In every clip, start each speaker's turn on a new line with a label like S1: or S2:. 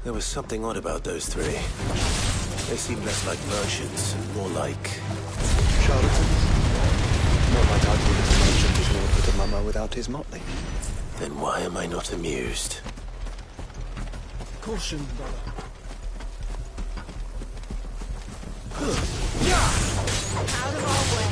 S1: There was something odd about those three. They seemed less like merchants and more like...
S2: charlatans? Not like I'd give it a merchant who's never put a mummer without his motley.
S1: Then why am I not amused?
S3: Caution, brother.
S4: Out of our way.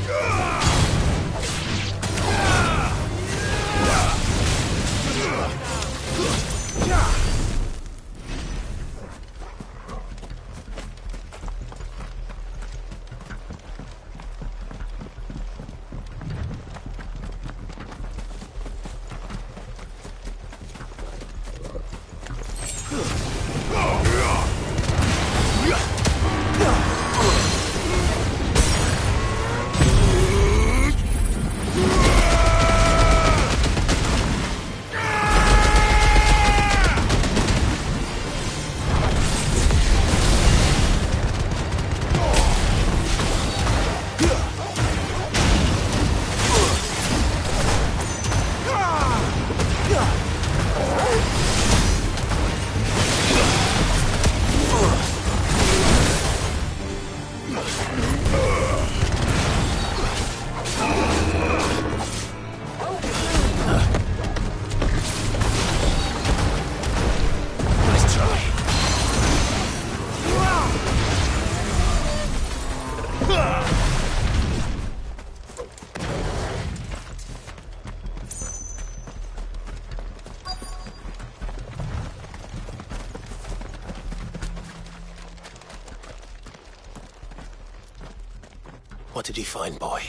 S1: What did you find, boy?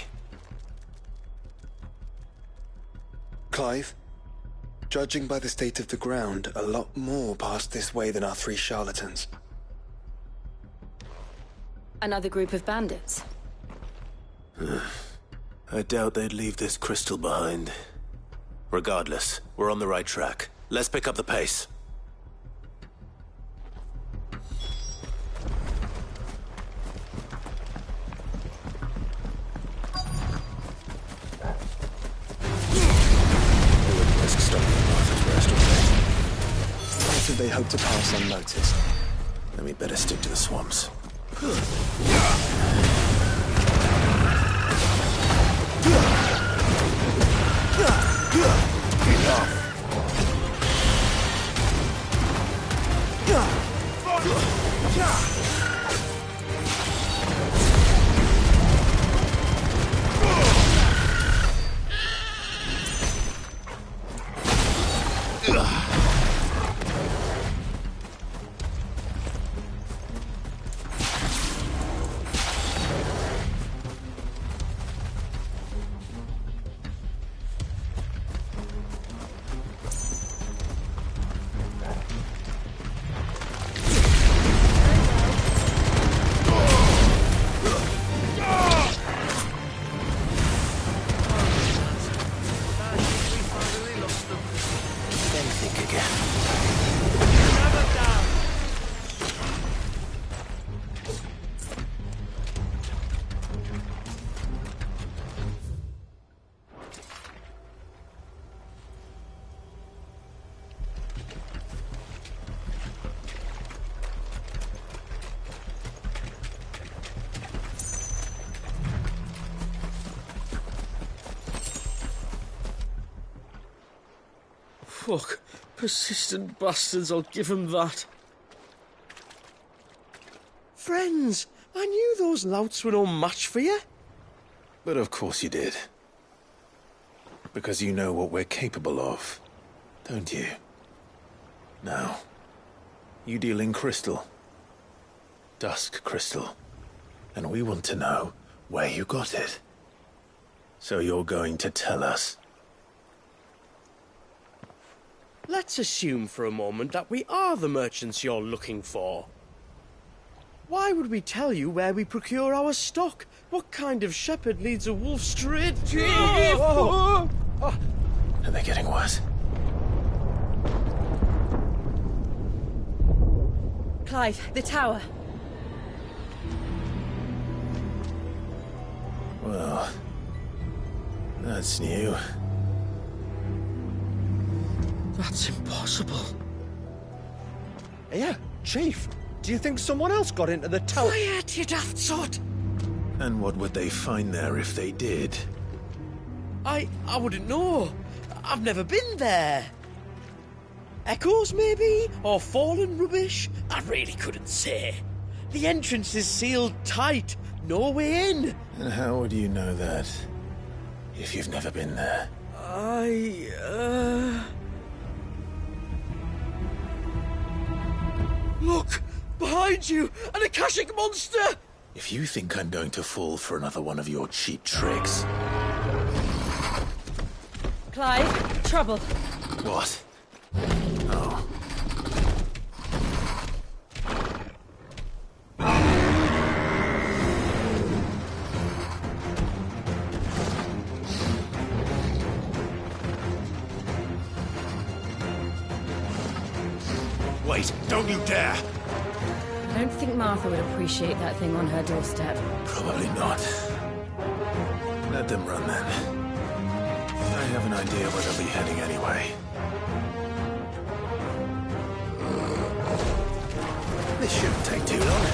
S2: Clive, judging by the state of the ground, a lot more passed this way than our three charlatans.
S4: Another group of bandits.
S1: I doubt they'd leave this crystal behind. Regardless, we're on the right track. Let's pick up the pace.
S2: What did they hope to pass unnoticed?
S1: Then we better stick to the swamps.
S3: Fuck. Persistent bastards, I'll give them that. Friends, I knew those louts were no match for you.
S1: But of course you did. Because you know what we're capable of, don't you? Now, you deal in crystal. Dusk crystal. And we want to know where you got it. So you're going to tell us.
S3: Let's assume for a moment that we are the merchants you're looking for. Why would we tell you where we procure our stock? What kind of shepherd leads a wolf straight to...
S1: Are they getting worse?
S4: Clive, the tower.
S1: Well, that's new.
S3: That's impossible.
S2: Yeah,
S5: Chief, do you think someone else got into the tower?
S3: Quiet, you daft sot!
S1: And what would they find there if they did?
S3: I wouldn't know. I've never been there. Echoes, maybe? Or fallen rubbish? I really couldn't say. The entrance is sealed tight. No way in.
S1: And how would you know that, if you've never been there?
S3: Look! Behind you! An Akashic monster!
S1: If you think I'm going to fall for another one of your cheap tricks...
S4: Clive, trouble.
S1: What? Oh. Wait, don't you dare!
S4: I don't think Martha would appreciate that thing on her doorstep.
S1: Probably not. Let them run then. I have an idea where they'll be heading anyway. This shouldn't take too long.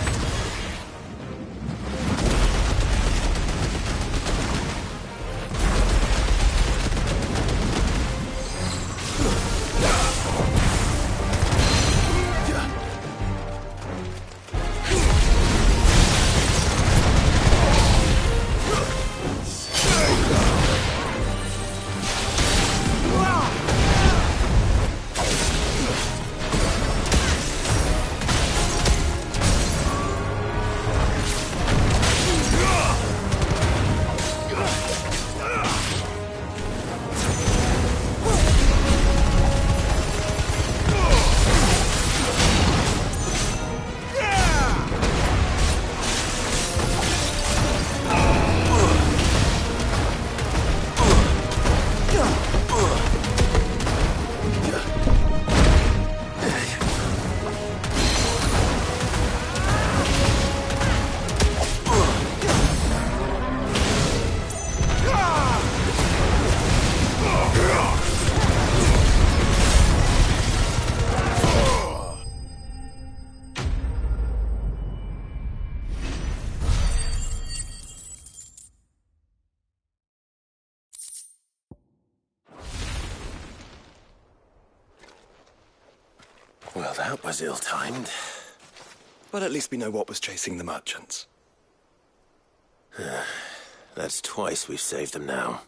S1: Well, that was ill-timed.
S2: But at least we know what was chasing the merchants.
S1: That's twice we've saved them now.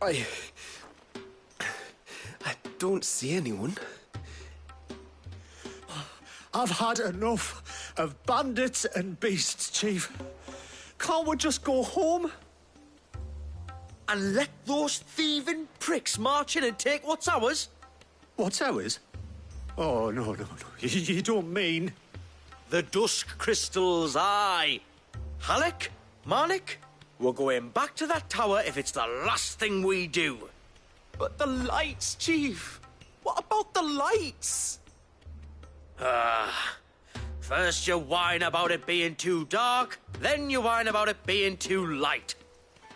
S2: I don't see anyone.
S5: I've had enough of bandits and beasts, Chief. Can't we just go home?
S3: And let those thieving pricks march in and take what's ours?
S5: What's ours? Oh, no. You don't mean...
S3: The dusk crystals, aye. Halleck, Marnik, we're going back to that tower if it's the last thing we do.
S5: But the lights, Chief. What about the lights?
S3: First you whine about it being too dark, then you whine about it being too light.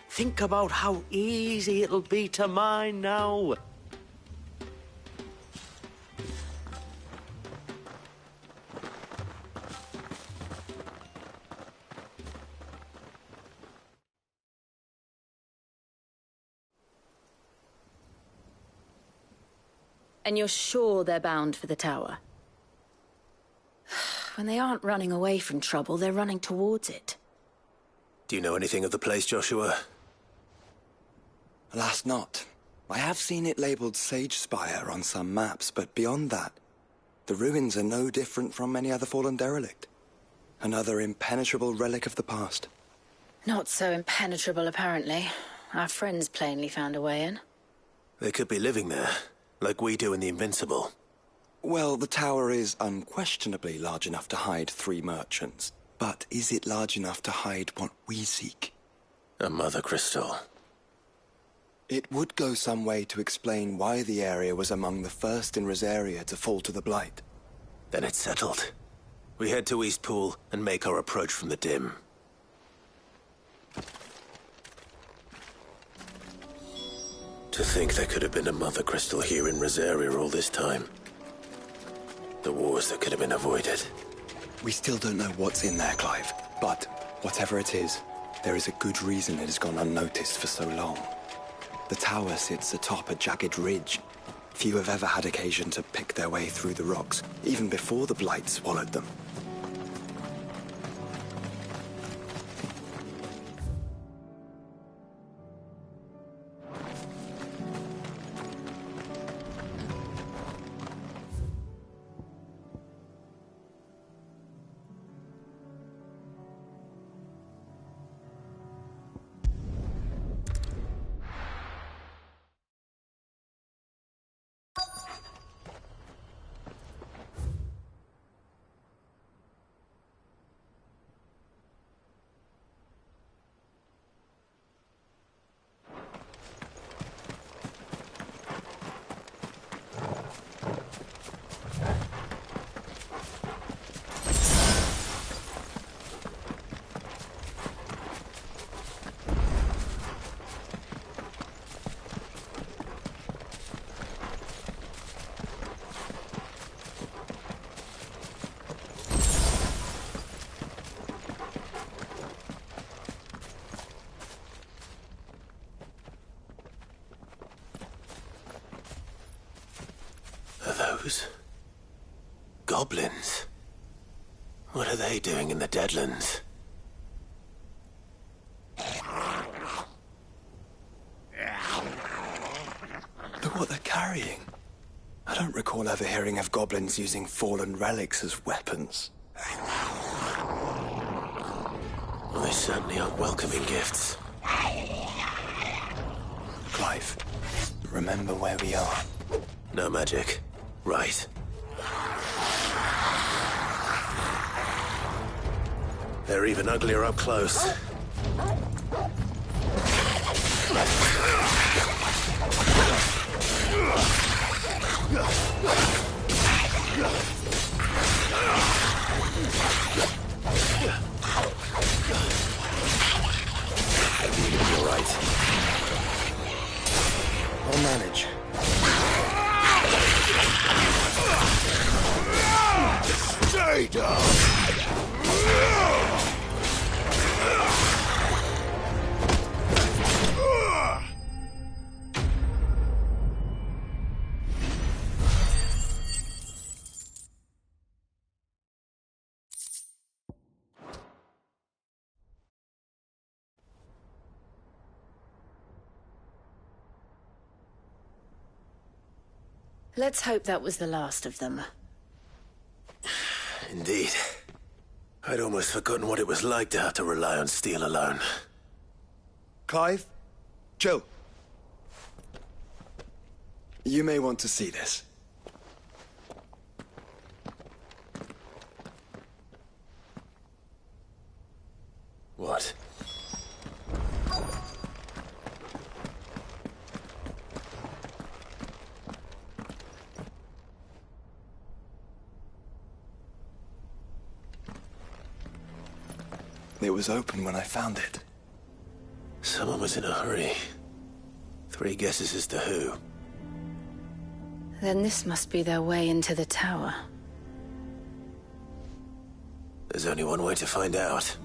S3: Think about how easy it'll be to mine now.
S4: And you're sure they're bound for the tower? When they aren't running away from trouble, they're running towards it.
S1: Do you know anything of the place, Joshua?
S2: Alas, not. I have seen it labelled Sage Spire on some maps, but beyond that, the ruins are no different from any other fallen derelict. Another impenetrable relic of the past.
S4: Not so impenetrable, apparently. Our friends plainly found a way in.
S1: They could be living there, like we do in the Invincible.
S2: Well, the tower is unquestionably large enough to hide 3 merchants. But is it large enough to hide what we seek?
S1: A mother crystal.
S2: It would go some way to explain why the area was among the first in Rosaria to fall to the Blight.
S1: Then it's settled. We head to Eastpool and make our approach from the dim. To think there could have been a Mother Crystal here in Rosaria all this time. The wars that could have been avoided.
S2: We still don't know what's in there, Clive. But whatever it is, there is a good reason it has gone unnoticed for so long. The tower sits atop a jagged ridge. Few have ever had occasion to pick their way through the rocks, even before the Blight swallowed them.
S1: Those goblins. What are they doing in the Deadlands?
S2: Look what they're carrying. I don't recall ever hearing of goblins using fallen relics as weapons.
S1: Well, they certainly aren't welcoming gifts.
S2: Clive, remember where we are.
S1: No magic. Right. They're even uglier up close. You're right.
S2: I'll manage.
S1: Stay down!
S4: Let's hope that was the last of them.
S1: Indeed. I'd almost forgotten what it was like to have to rely on steel alone.
S2: Clive? Joe. You may want to see this.
S1: What?
S2: It was open when I found it.
S1: Someone was in a hurry. 3 guesses as to who.
S4: Then this must be their way into the tower.
S1: There's only one way to find out.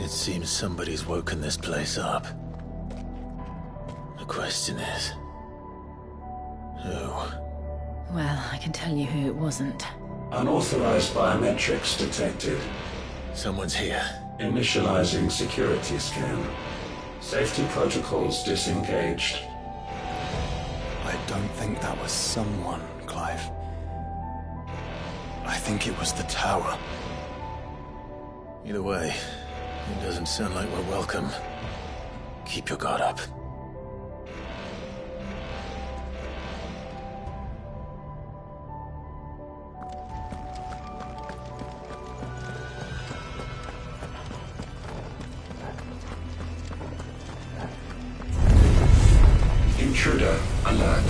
S1: It seems somebody's woken this place up. The question is... who?
S4: Well, I can tell you who it wasn't.
S6: Unauthorized biometrics detected.
S1: Someone's here.
S6: Initializing security scan. Safety protocols disengaged.
S2: I don't think that was someone, Clive. I think it was the tower.
S1: Either way, it doesn't sound like we're welcome. Keep your guard up.
S6: Intruder alert.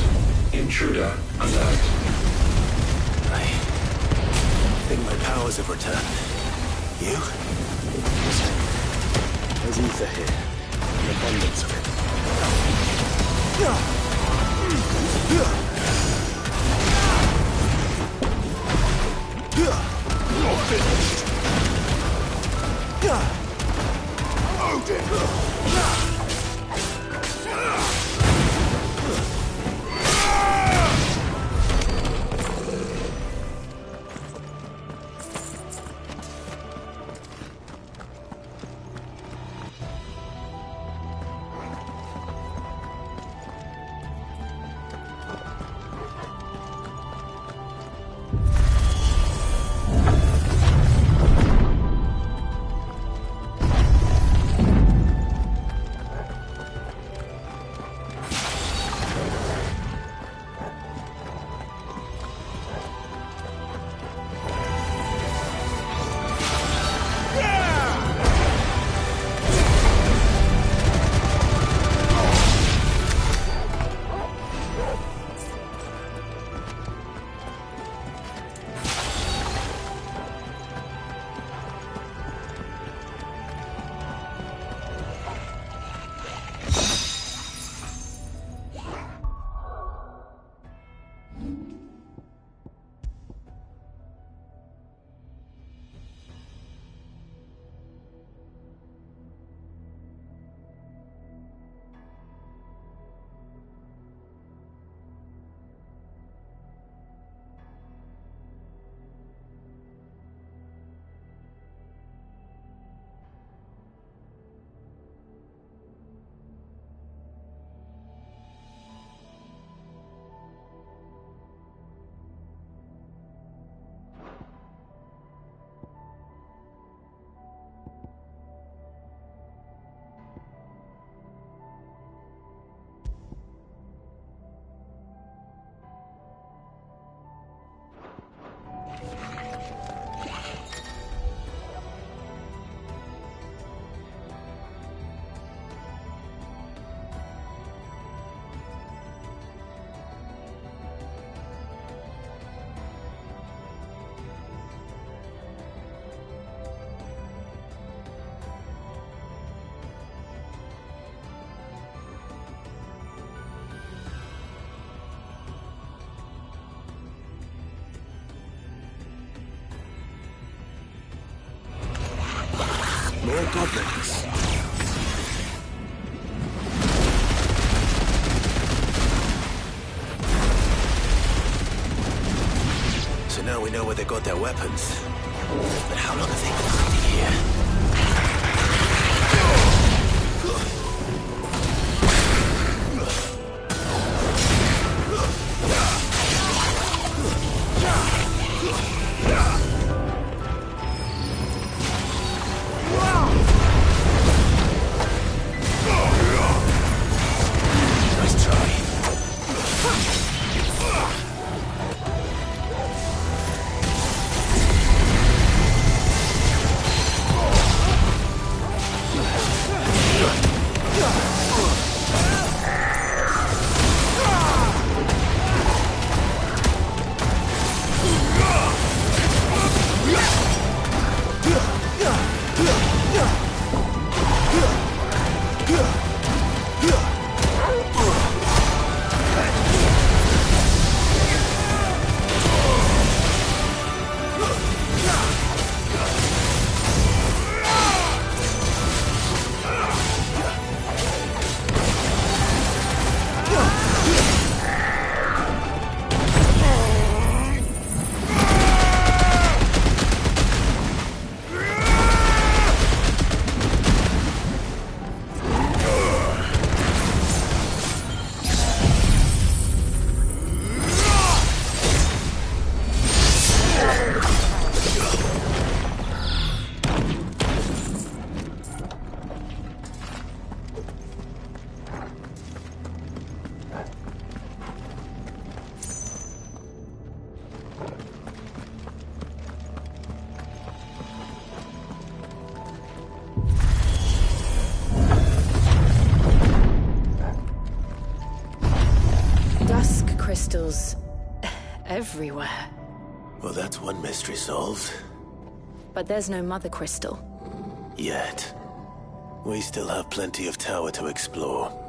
S6: Intruder alert.
S1: I think my powers have returned. You?
S2: There's ether here. An abundance of it.
S5: You're finished. Odin!
S1: More goblins. So now we know where they got their weapons. But how long have they been hiding here? Nice try.
S4: everywhere.
S1: Well, that's one mystery solved.
S4: But there's no Mother Crystal.
S1: Yet. We still have plenty of tower to explore.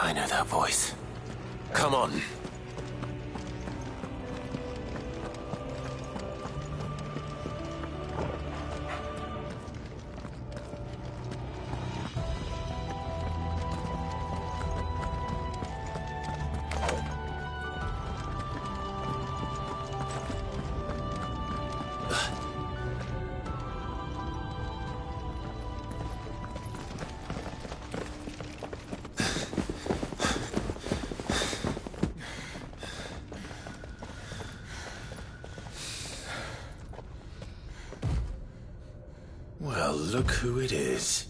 S1: I know that voice. Come on. Well, look who it is.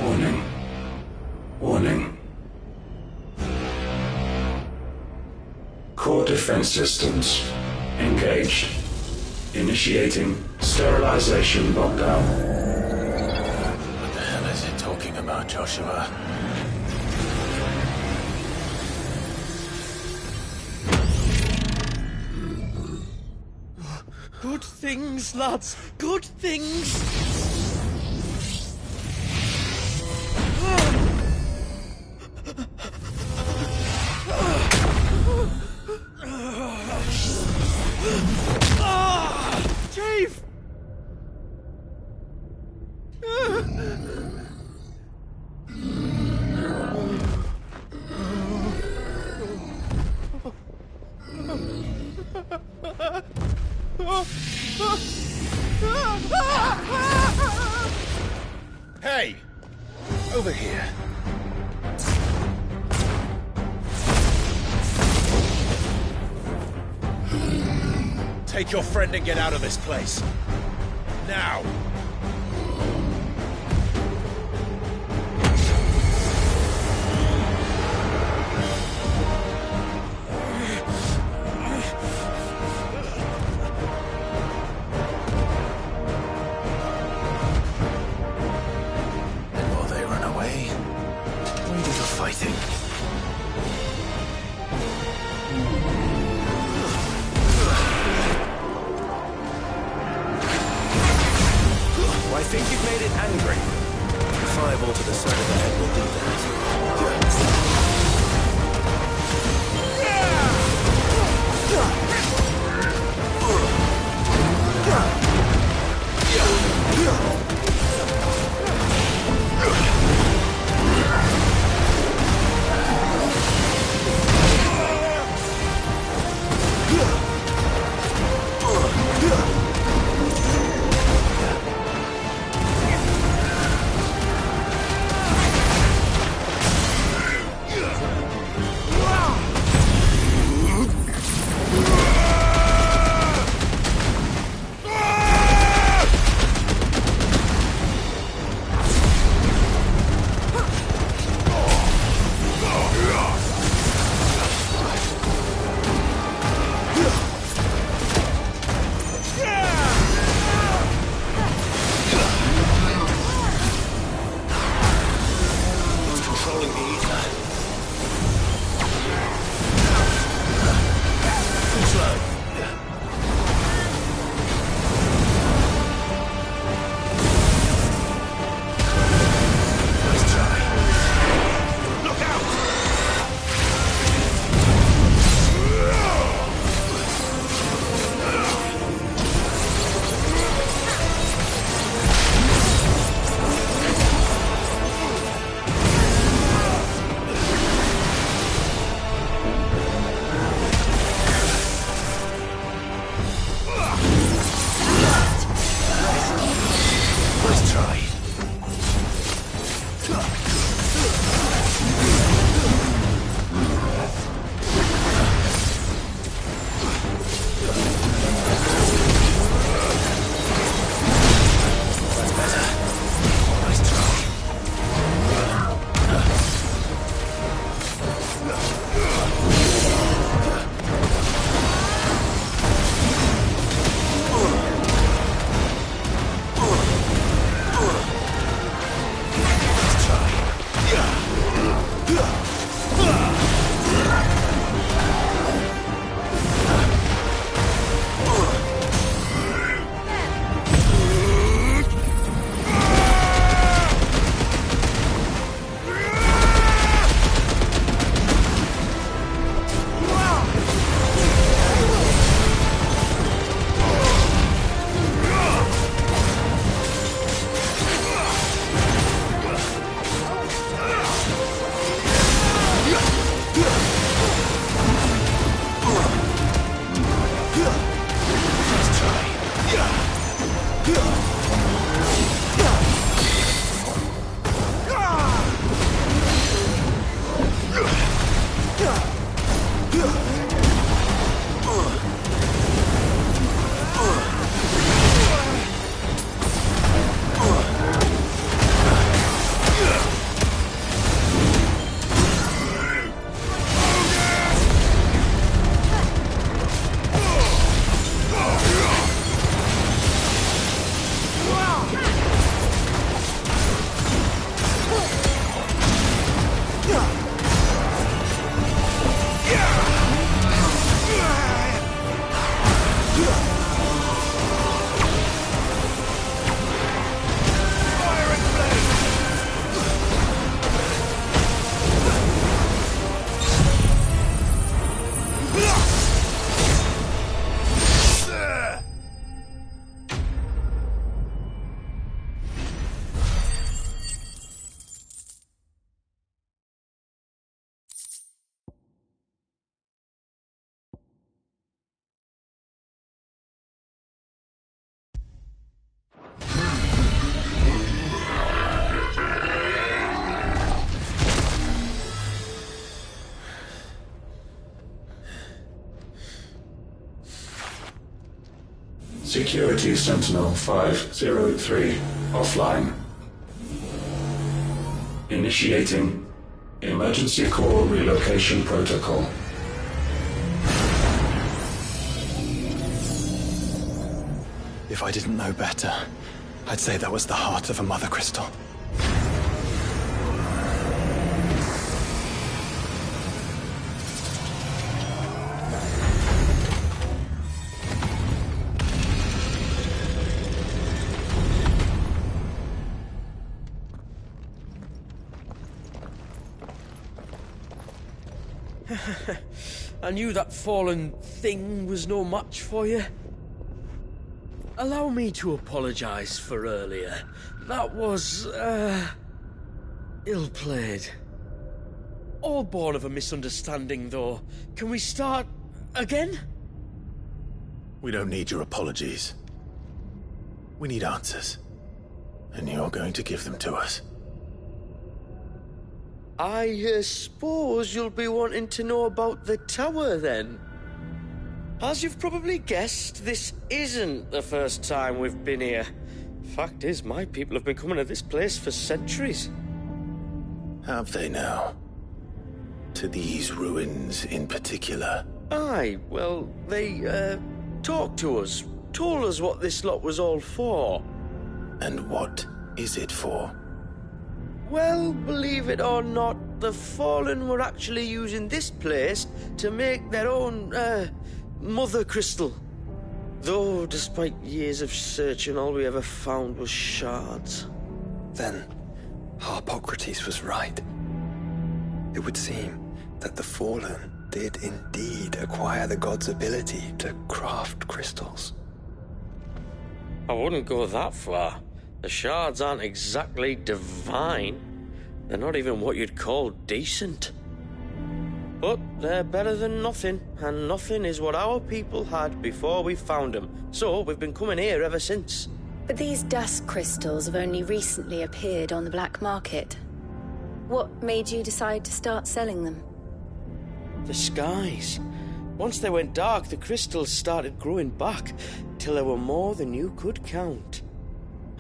S6: Warning. Warning. Core defense systems engaged. Initiating sterilization lockdown.
S1: What the hell is it talking about, Joshua?
S3: Good things, lads. Good things. Chief!
S1: Hey! Over here. Take your friend and get out of this place. Now! And while they run away, we do the fighting.
S7: I think you've made it angry. 5 all to the side of the head will do
S6: Security Sentinel 503 offline. Initiating Emergency Core Relocation Protocol.
S2: If I didn't know better, I'd say that was the heart of a Mother Crystal.
S3: I knew that fallen thing was no match for you. Allow me to apologize for earlier. That was, ill-played. All born of a misunderstanding, though. Can we start again?
S1: We don't need your apologies. We need answers. And you're going to give them to us.
S3: I suppose you'll be wanting to know about the tower, then. As you've probably guessed, this isn't the first time we've been here. Fact is, my people have been coming to this place for centuries.
S1: Have they now? To these ruins in particular?
S3: Aye, well, they, talked to us, told us what this lot was all for.
S1: And what is it for?
S3: Well, believe it or not, the Fallen were actually using this place to make their own, Mother Crystal. Though, despite years of searching, all we ever found was shards.
S2: Then, Harpocrates was right. It would seem that the Fallen did indeed acquire the god's ability to craft crystals.
S3: I wouldn't go that far. The shards aren't exactly divine. They're not even what you'd call decent. But they're better than nothing, and nothing is what our people had before we found them. So we've been coming here ever since.
S4: But these dust crystals have only recently appeared on the black market. What made you decide to start selling them?
S3: The skies. Once they went dark, the crystals started growing back, till there were more than you could count.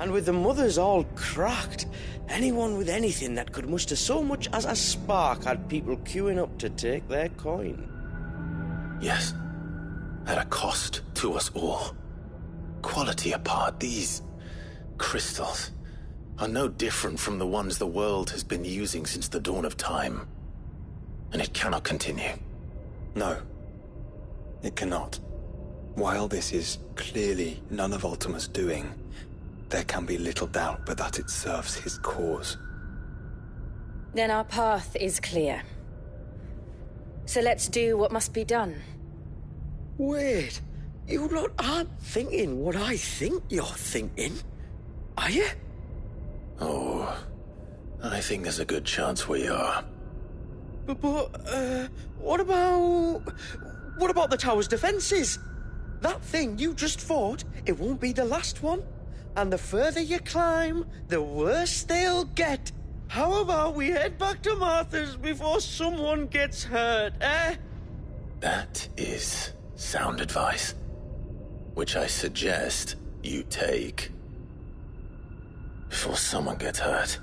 S3: And with the mothers all cracked, anyone with anything that could muster so much as a spark had people queuing up to take their coin.
S1: Yes. At a cost to us all. Quality apart, these crystals are no different from the ones the world has been using since the dawn of time. And it cannot continue.
S2: No, it cannot. While this is clearly none of Ultima's doing, there can be little doubt but that it serves his cause.
S4: Then our path is clear. So let's do what must be done.
S3: Wait, you lot aren't thinking what I think you're thinking, are you?
S1: Oh, I think there's a good chance we are.
S3: But what about the tower's defenses? That thing you just fought, it won't be the last one. And the further you climb, the worse they'll get. How about we head back to Martha's before someone gets hurt, eh?
S1: That is sound advice, which I suggest you take before someone gets hurt.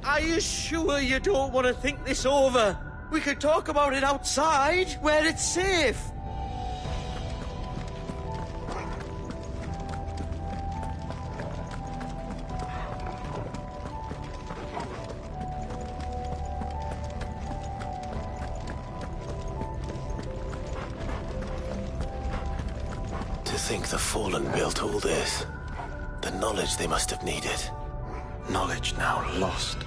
S3: Are you sure you don't want to think this over? We could talk about it outside, where it's safe.
S1: think the Fallen built all this? The knowledge they must have needed.
S2: Knowledge now lost.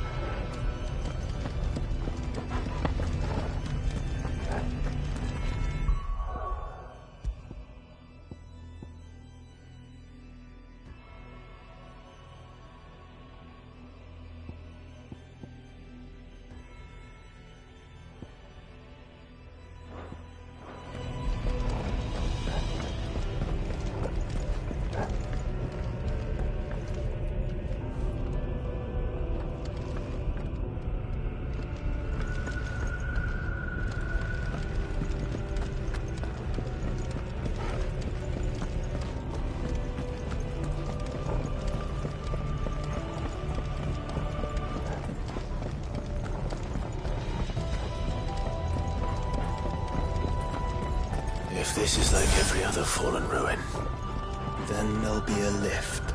S1: If this is like every other Fallen ruin,
S2: Then there'll be a lift.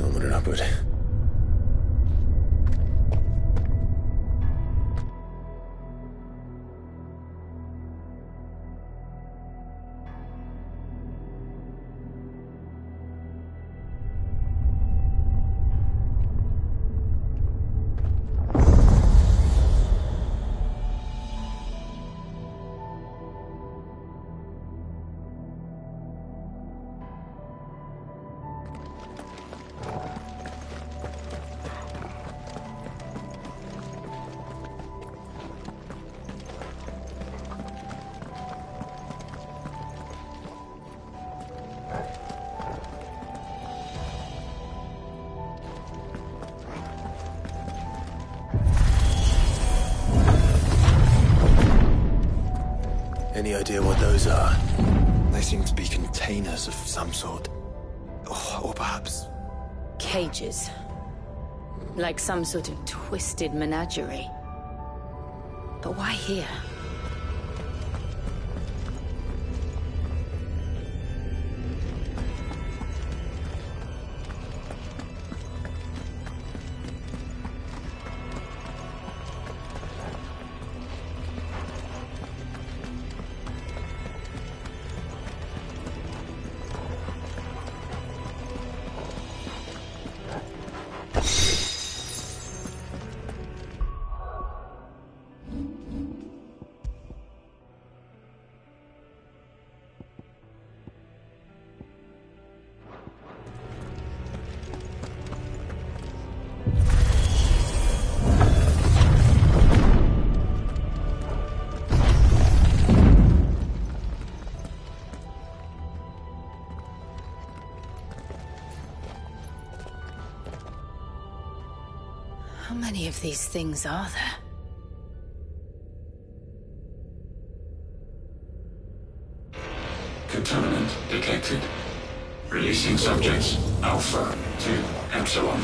S1: onward and upward. Any idea what those are?
S2: They seem to be containers of some sort. Or perhaps...
S4: Cages. Like some sort of twisted menagerie. But why here? How many of these things are there?
S6: Contaminant detected. Releasing subjects Alpha to Epsilon.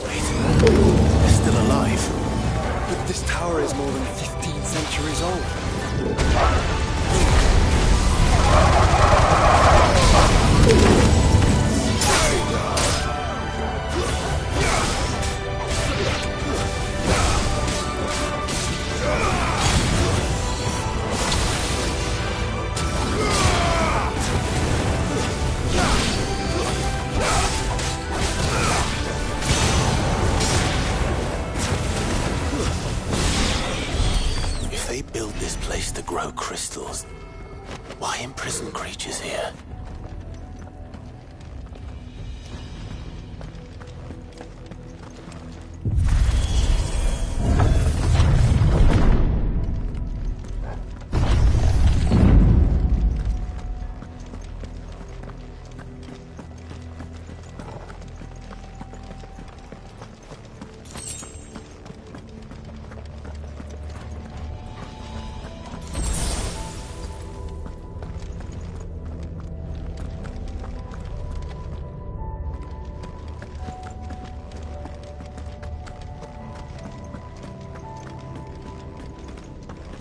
S1: Wait, they're still alive.
S2: But this tower is more than 15 centuries old.
S1: If they build this place to grow crystals, why imprison creatures here?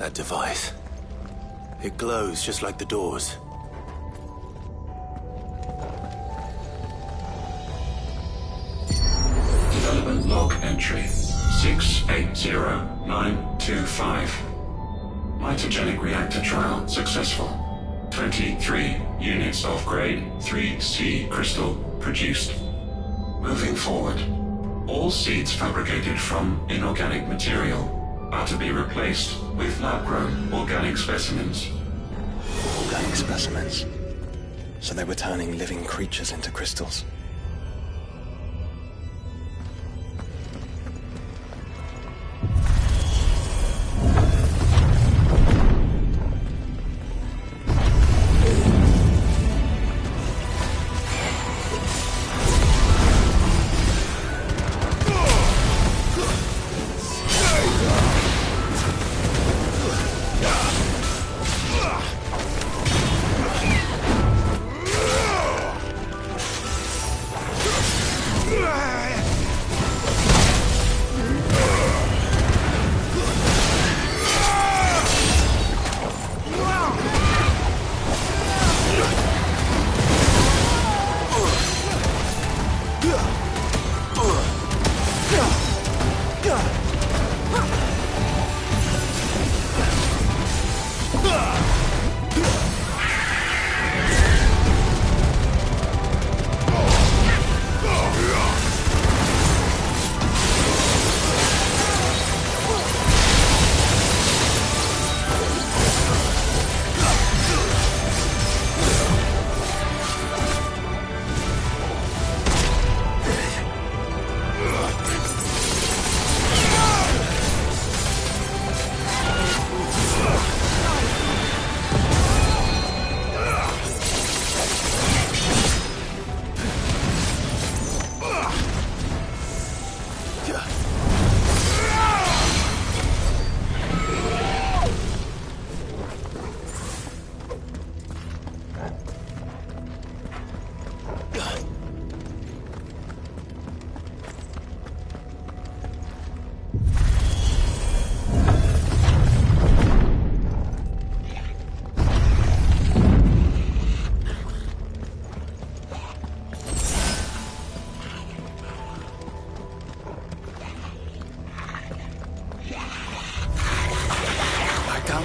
S1: that device. It glows just like the doors.
S6: Development log entry 680925. Mitogenic reactor trial successful. 23 units of grade 3C crystal produced. Moving forward, all seeds fabricated from inorganic material are to be replaced with lab-grown organic specimens.
S2: Organic specimens. So they were turning living creatures into crystals.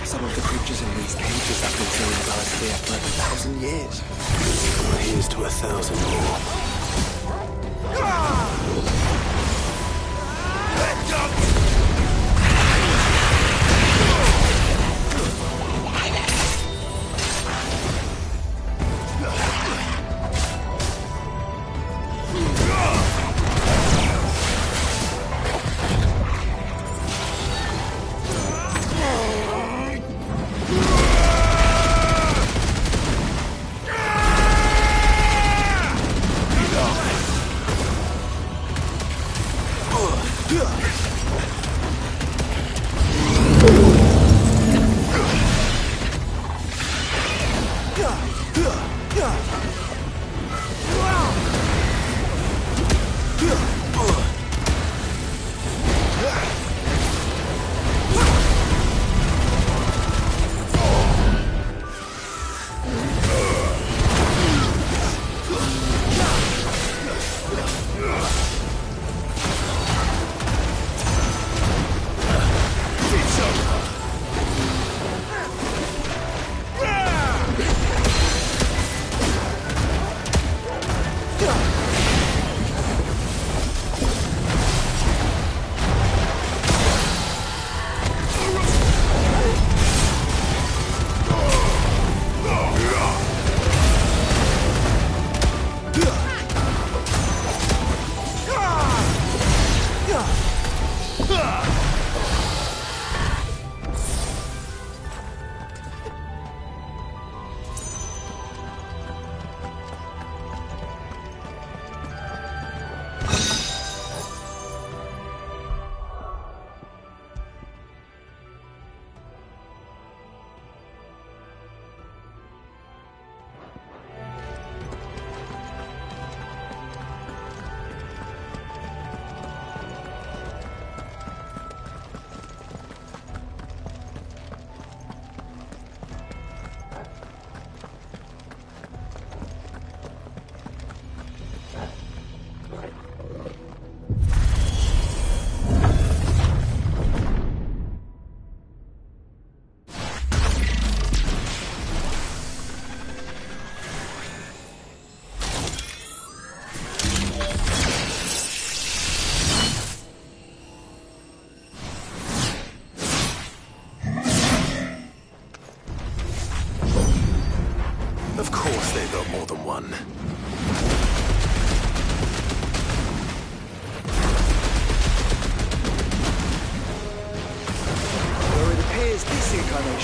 S2: Some of the creatures in these cages have been civilized here for 1,000 years.
S1: Well, here's to 1,000 more.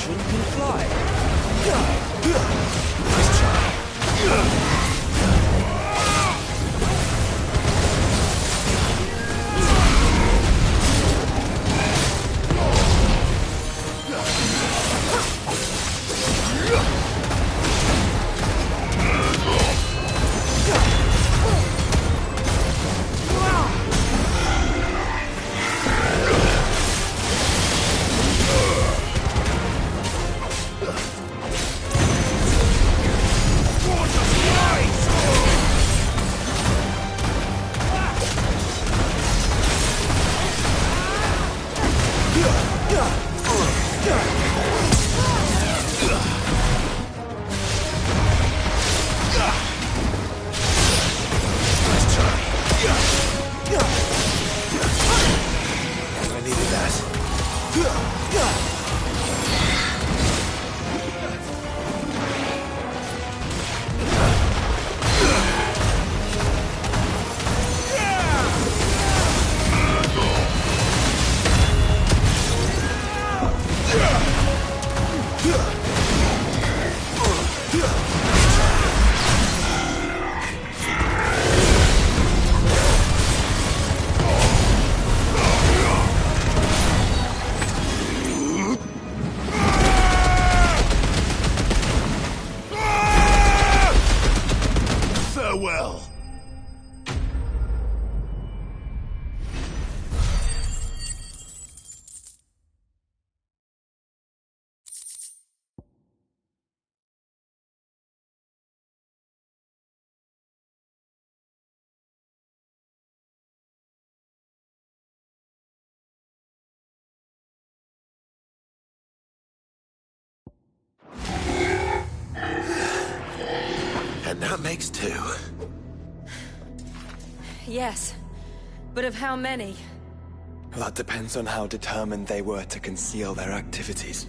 S7: Merchant can fly. Nice try.
S1: Farewell. And that makes two.
S4: Yes, but of how many?
S2: That depends on how determined they were to conceal their activities.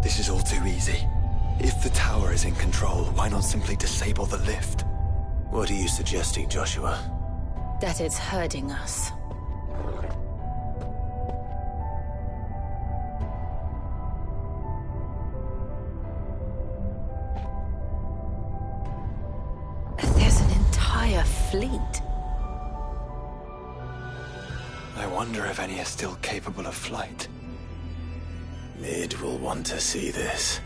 S2: This is all too easy. If the tower is in control, why not simply disable the lift?
S1: What are you suggesting, Joshua?
S4: That it's hurting us. There's an entire fleet.
S2: I wonder if any are still capable of flight.
S1: Mid will want to see this.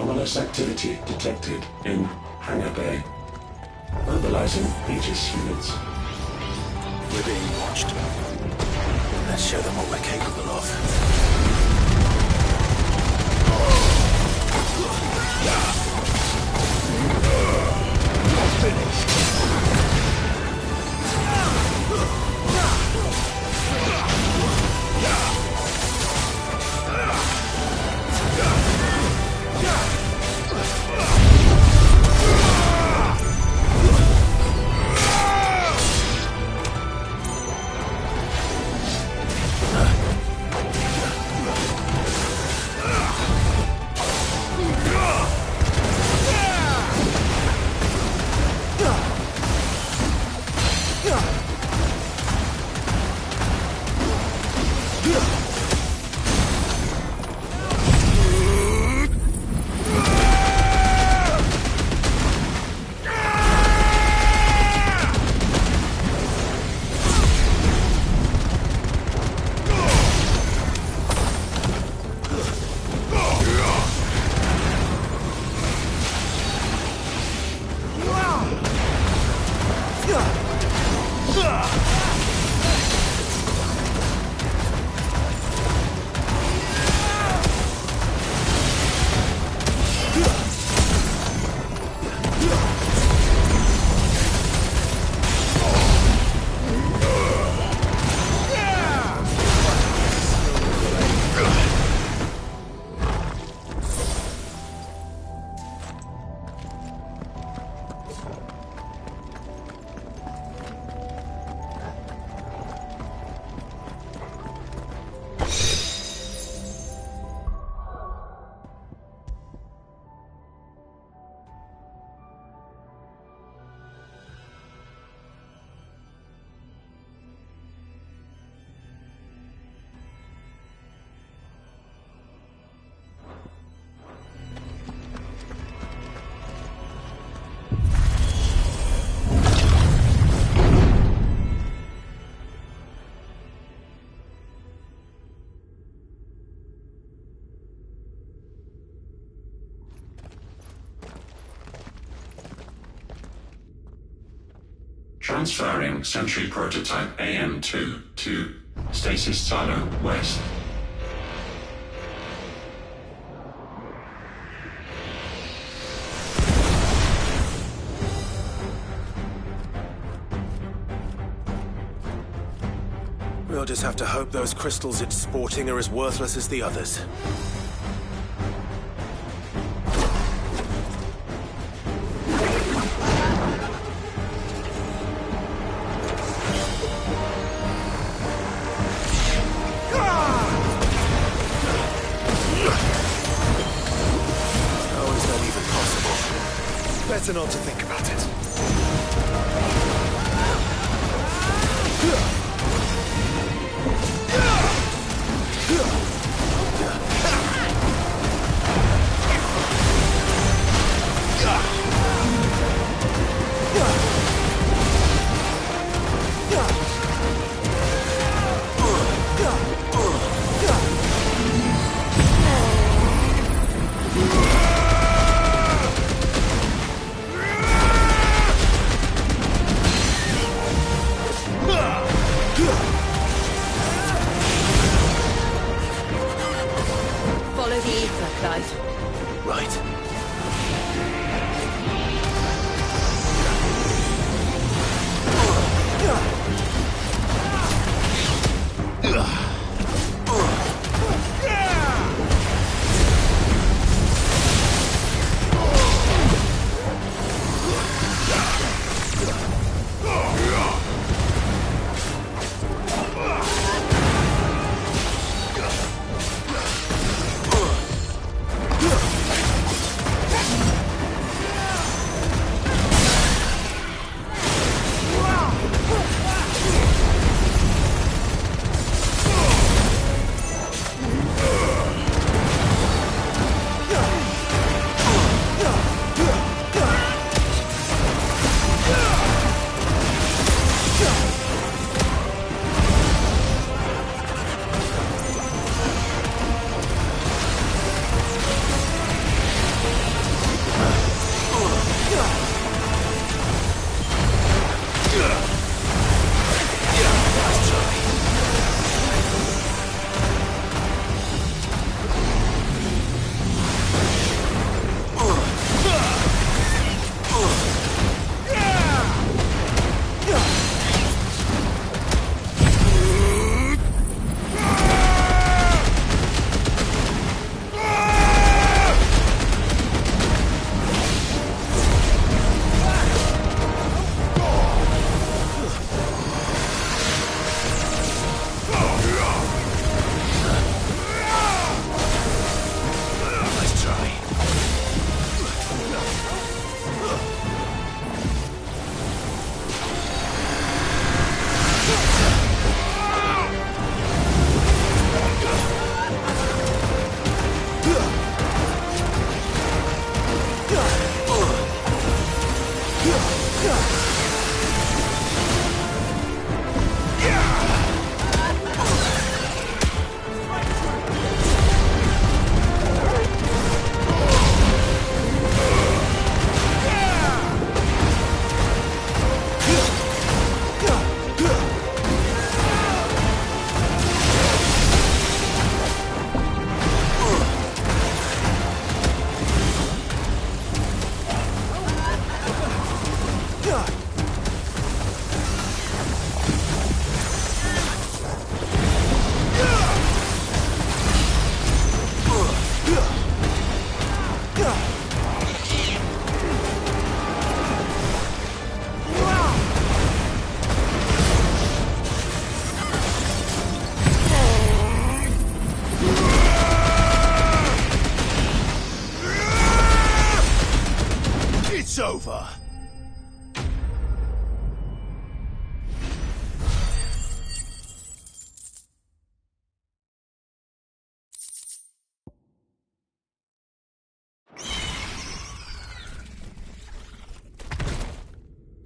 S6: Anomalous activity detected in Hangar Bay. Mobilizing Aegis units.
S1: We're being watched. Let's show them what we're capable of.
S6: Transferring Sentry Prototype AM2 to Stasis Silo West.
S7: We'll just have to hope those crystals it's sporting are as worthless as the others. How is that even possible? Better not to think about it.
S8: It's over.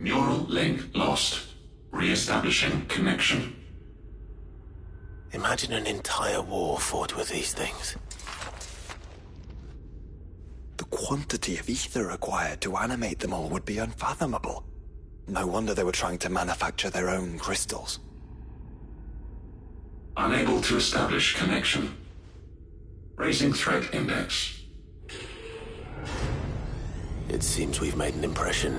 S6: Neural link lost. Re-establishing connection.
S7: Imagine an entire war fought with these things.
S2: The quantity of ether required to animate them all would be unfathomable. No wonder they were trying to manufacture their own crystals.
S6: Unable to establish connection. Raising threat index.
S7: It seems we've made an impression.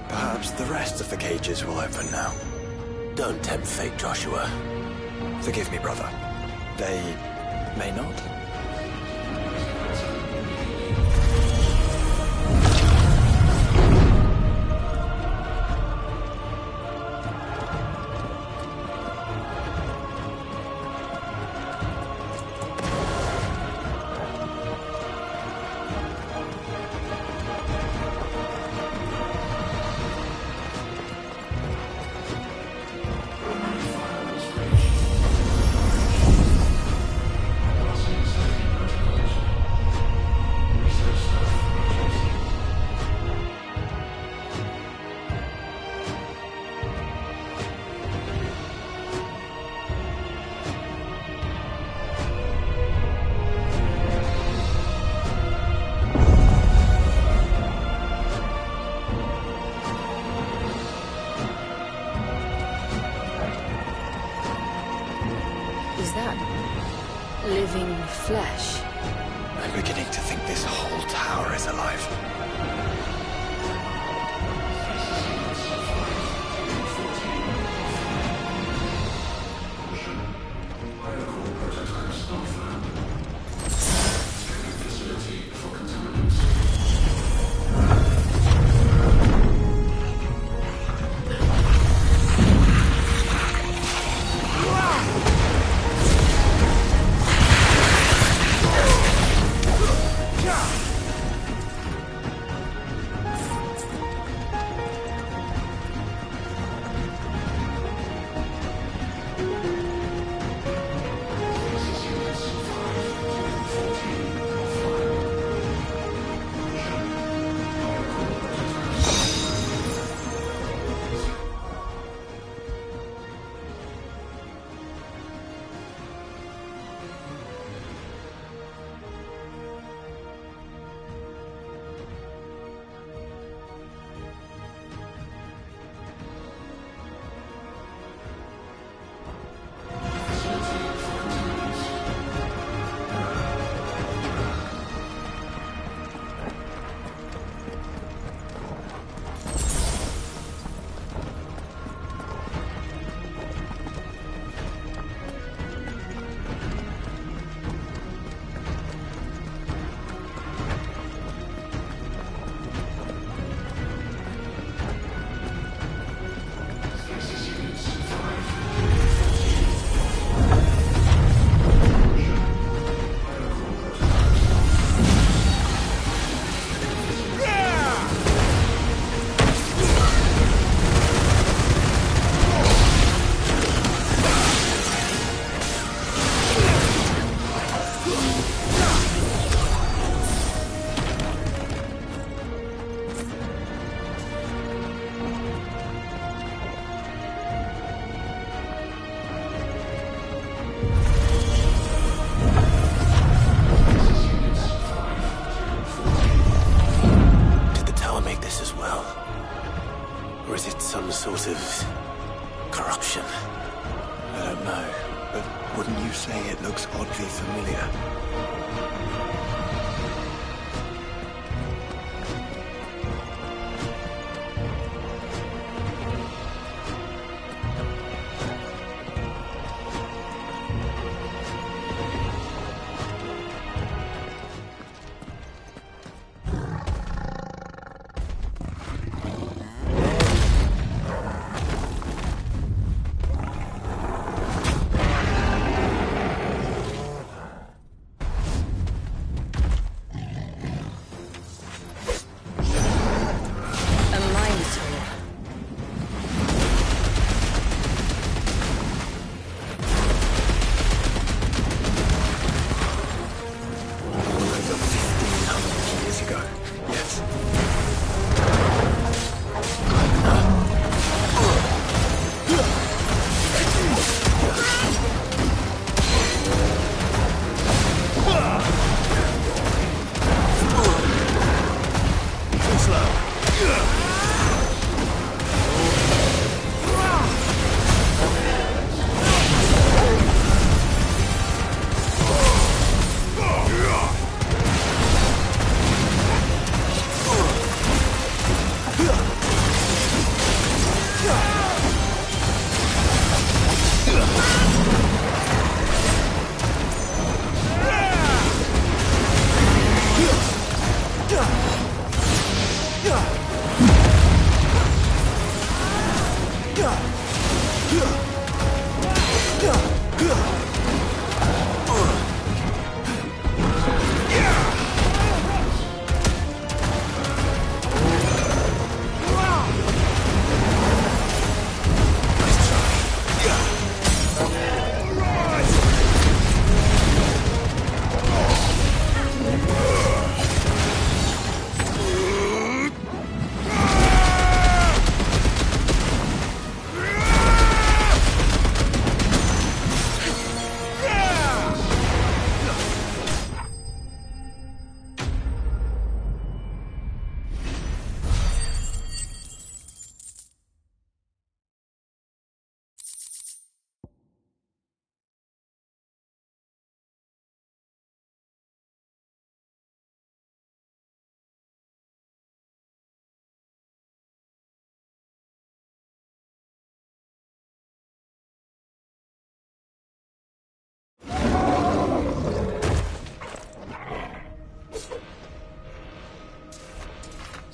S2: Perhaps the rest of the cages will open now.
S7: Don't tempt fate, Joshua.
S2: Forgive me, brother. They may not.
S4: Is that living flesh?
S2: I'm beginning to think this whole tower is alive.
S1: Or is it some sort of corruption?
S2: I don't know, but wouldn't you say it looks oddly familiar?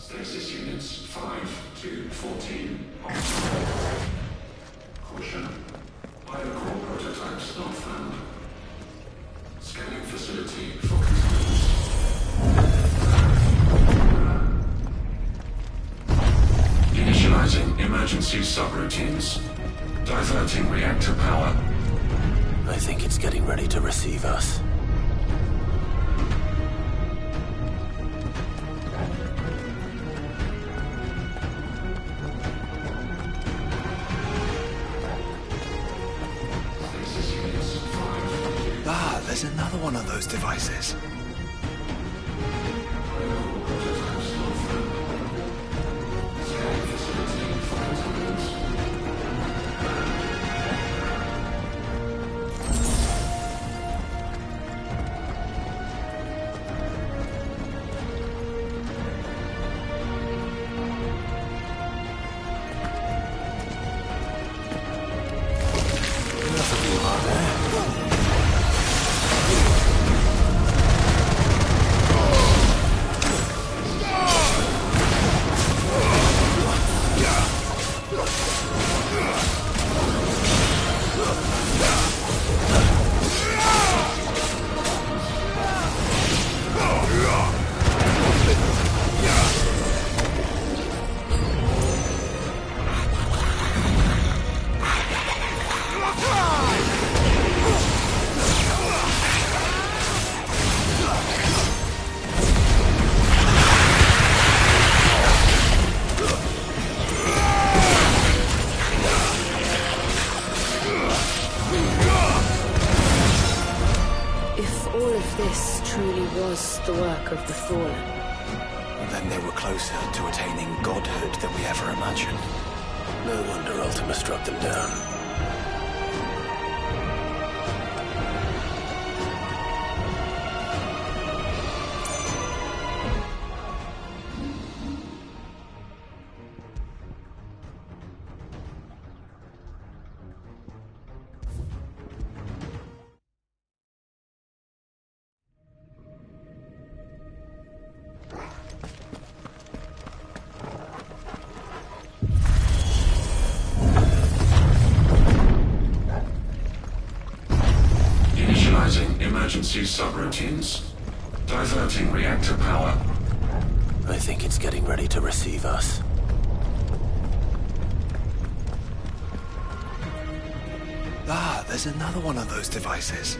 S6: Stasis units 5 to 14. Caution. Biocore prototypes not found. Scanning facility for contaminants. Initializing emergency subroutines. Diverting reactor power.
S1: I think it's getting ready to receive us.
S2: Ah, there's another one of those devices.
S4: The work of the Fallen.
S2: Then they were closer to attaining godhood than we ever imagined.
S7: No wonder Ultima struck them down.
S6: Emergency subroutines. Diverting reactor power.
S7: I think it's getting ready to receive us.
S2: Ah, there's another one of those devices.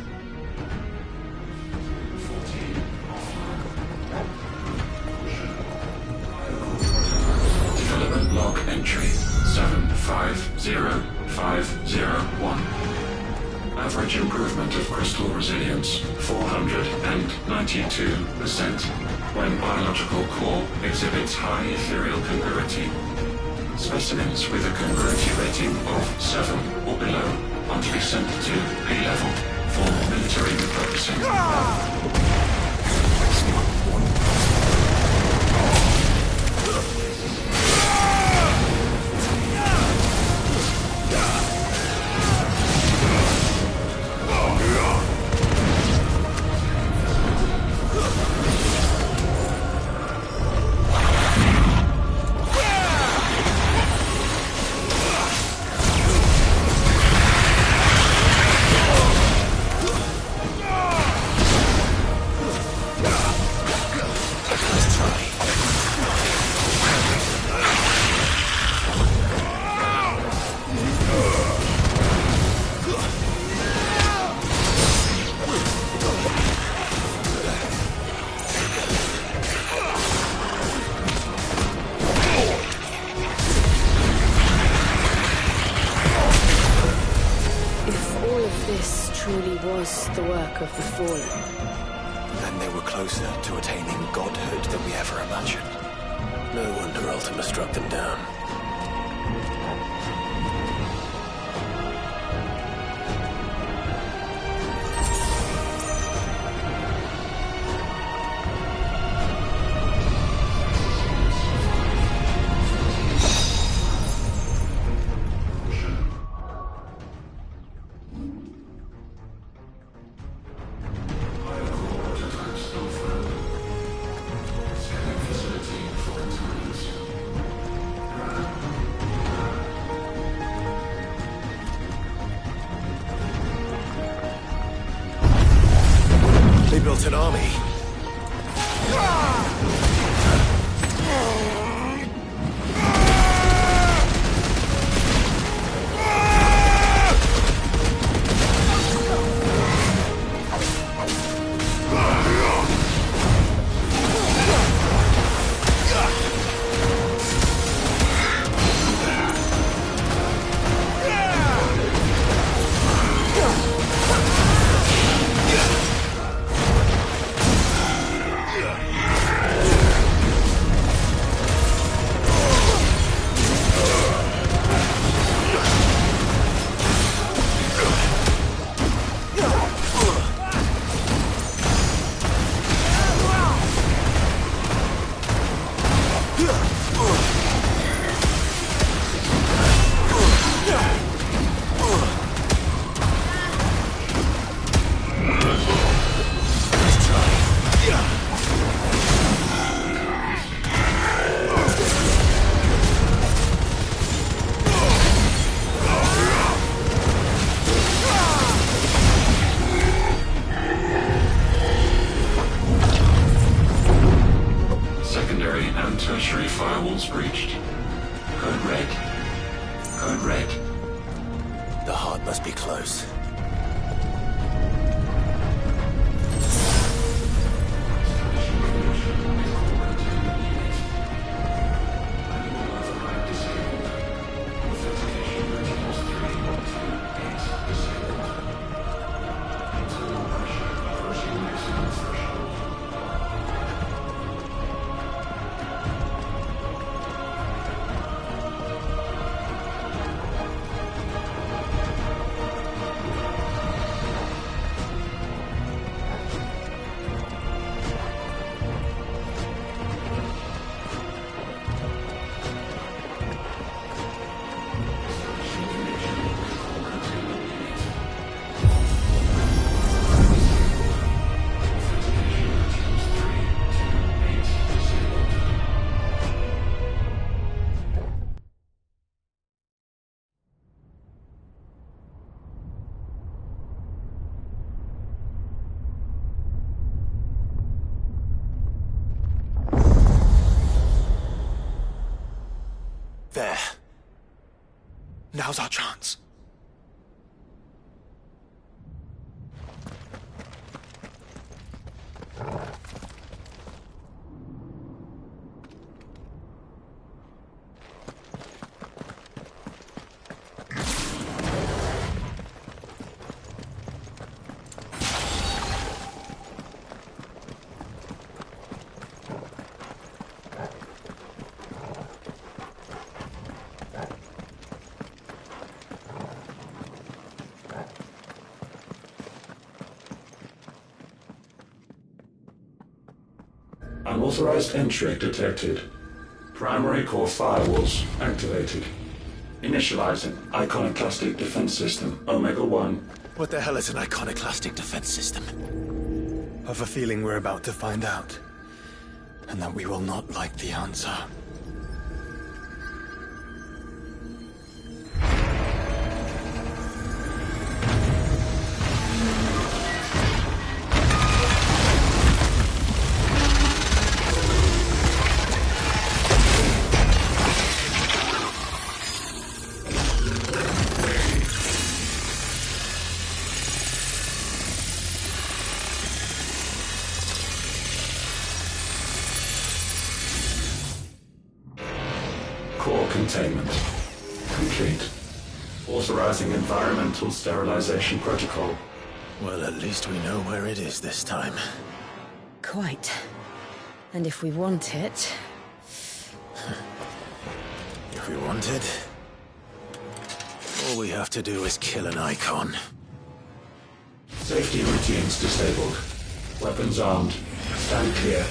S6: Development log entry 750501. Average improvement of crystal resilience 492% when biological core exhibits high ethereal congruity. Specimens with a congruity rating of 7 or below are to be sent to A-level for military repurposing.
S4: The work of the Fallen.
S2: Then they were closer to attaining godhood than we ever imagined.
S7: No wonder Ultima struck them down. They built an army.
S6: Tertiary firewalls breached. Code red. Code red.
S7: The heart must be close.
S5: there. Now's our chance.
S6: Unauthorized entry detected. Primary core firewalls activated. Initializing iconoclastic defense system Omega-1.
S1: What the hell is an iconoclastic defense system?
S2: I've a feeling we're about to find out. And that we will not like the answer.
S6: Core containment complete. Authorizing environmental sterilization protocol.
S1: Well, at least we know where it is this time.
S4: Quite. And if we want it...
S1: If we want it, all we have to do is kill an icon.
S6: Safety routines disabled. Weapons armed. Stand clear.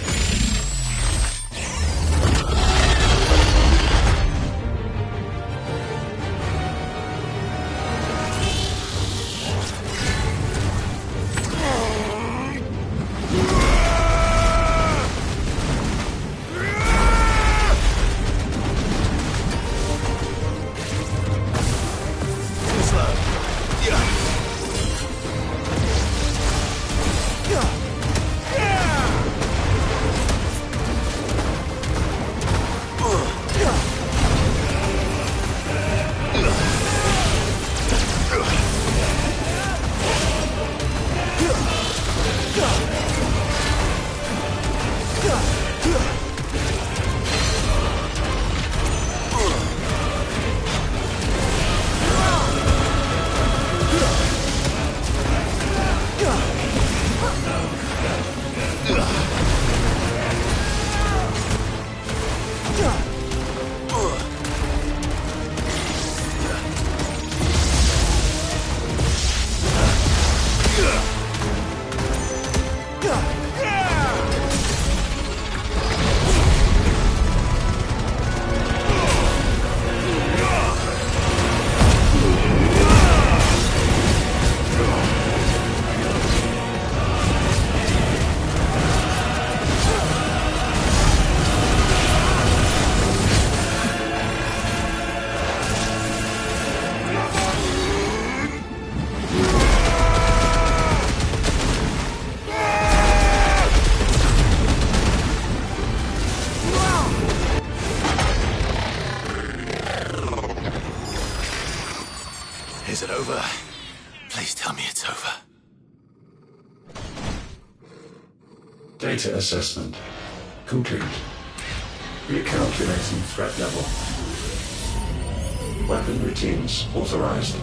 S1: Is it over? Please tell me it's over.
S6: Data assessment complete. Recalculating threat level. Weapon routines authorized.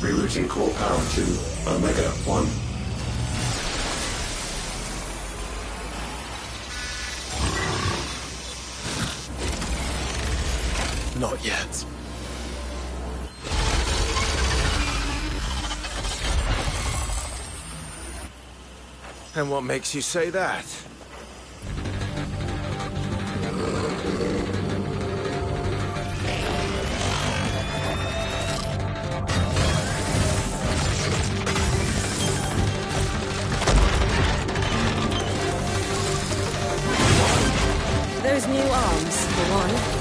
S6: Rerouting core power to Omega-1.
S1: Not yet.
S7: And what makes you say that?
S4: Those new arms, for one.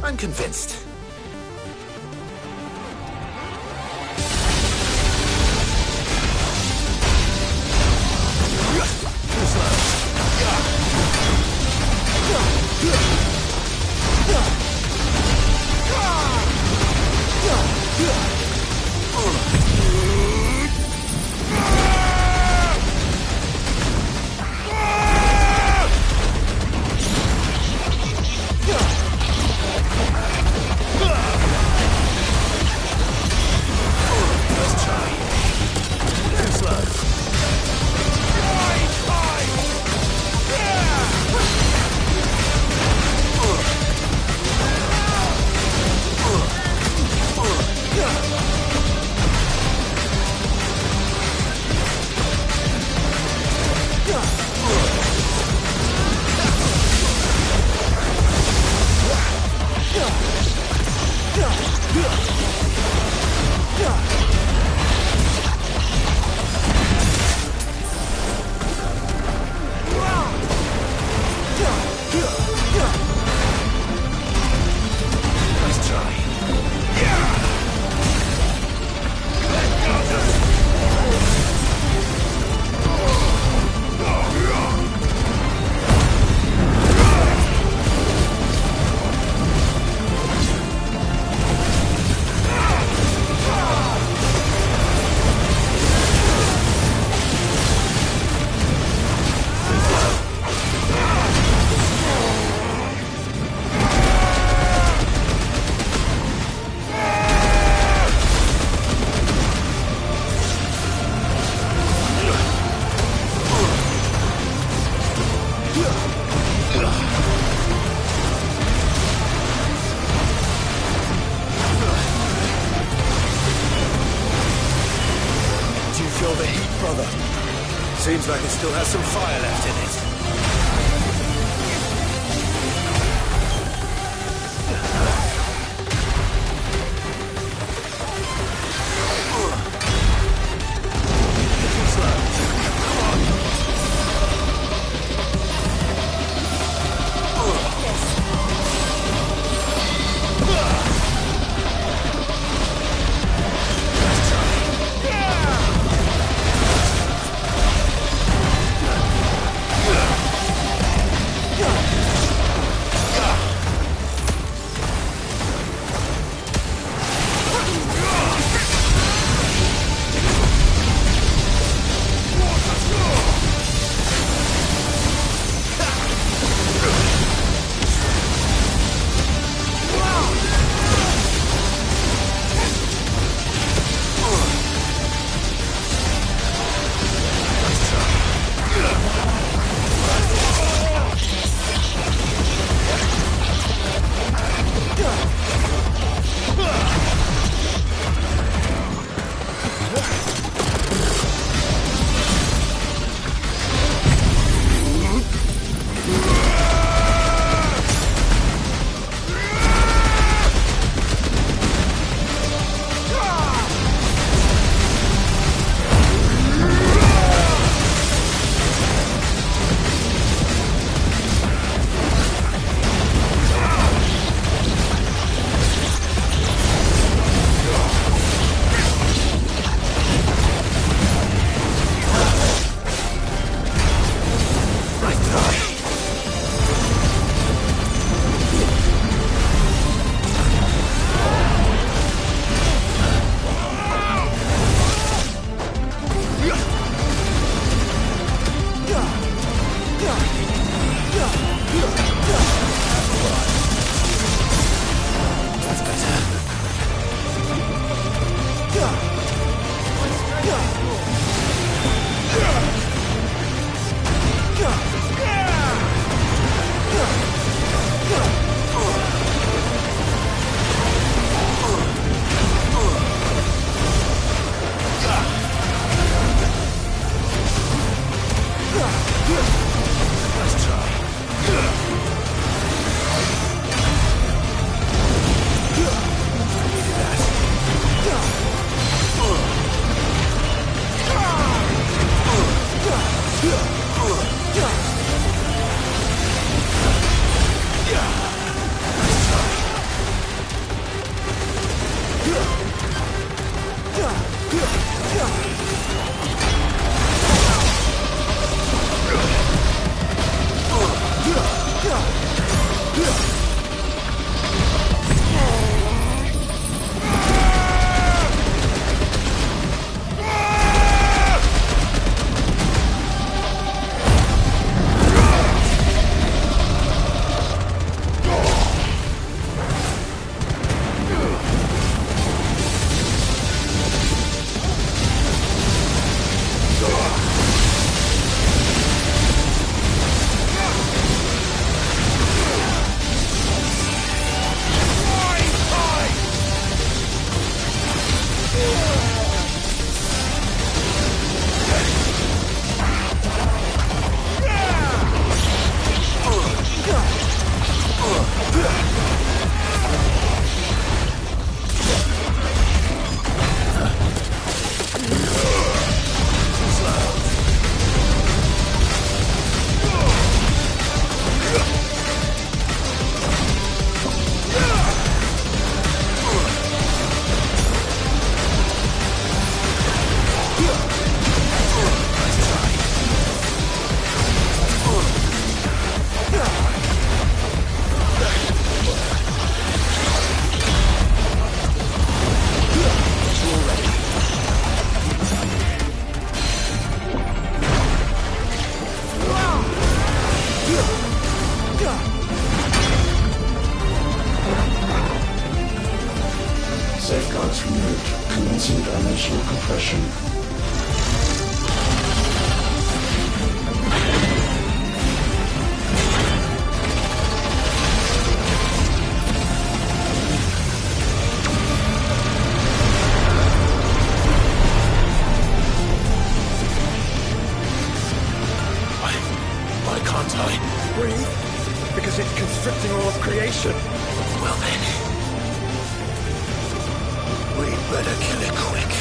S7: I'm convinced. Seems like it still has some fire left in it.
S6: experiencing dimensional compression.
S1: Why can't I?
S7: Breathe? Because it's constricting all of creation.
S1: Well then, we'd better kill it quick.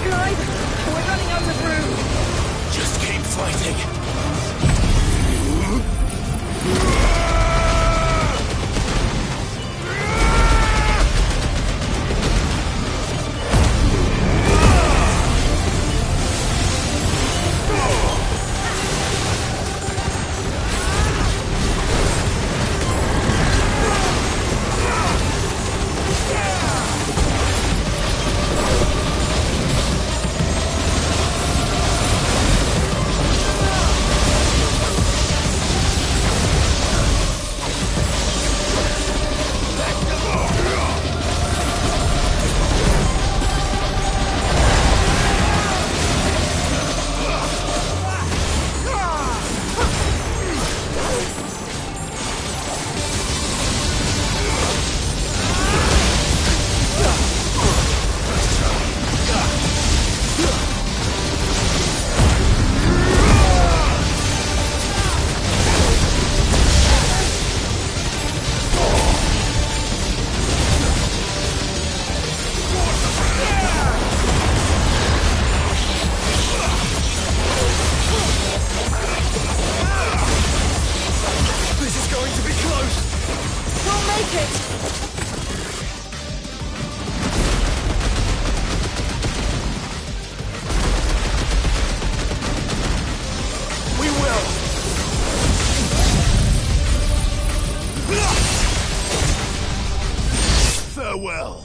S9: Clive, we're running out of room.
S1: Just keep fighting.
S8: Farewell.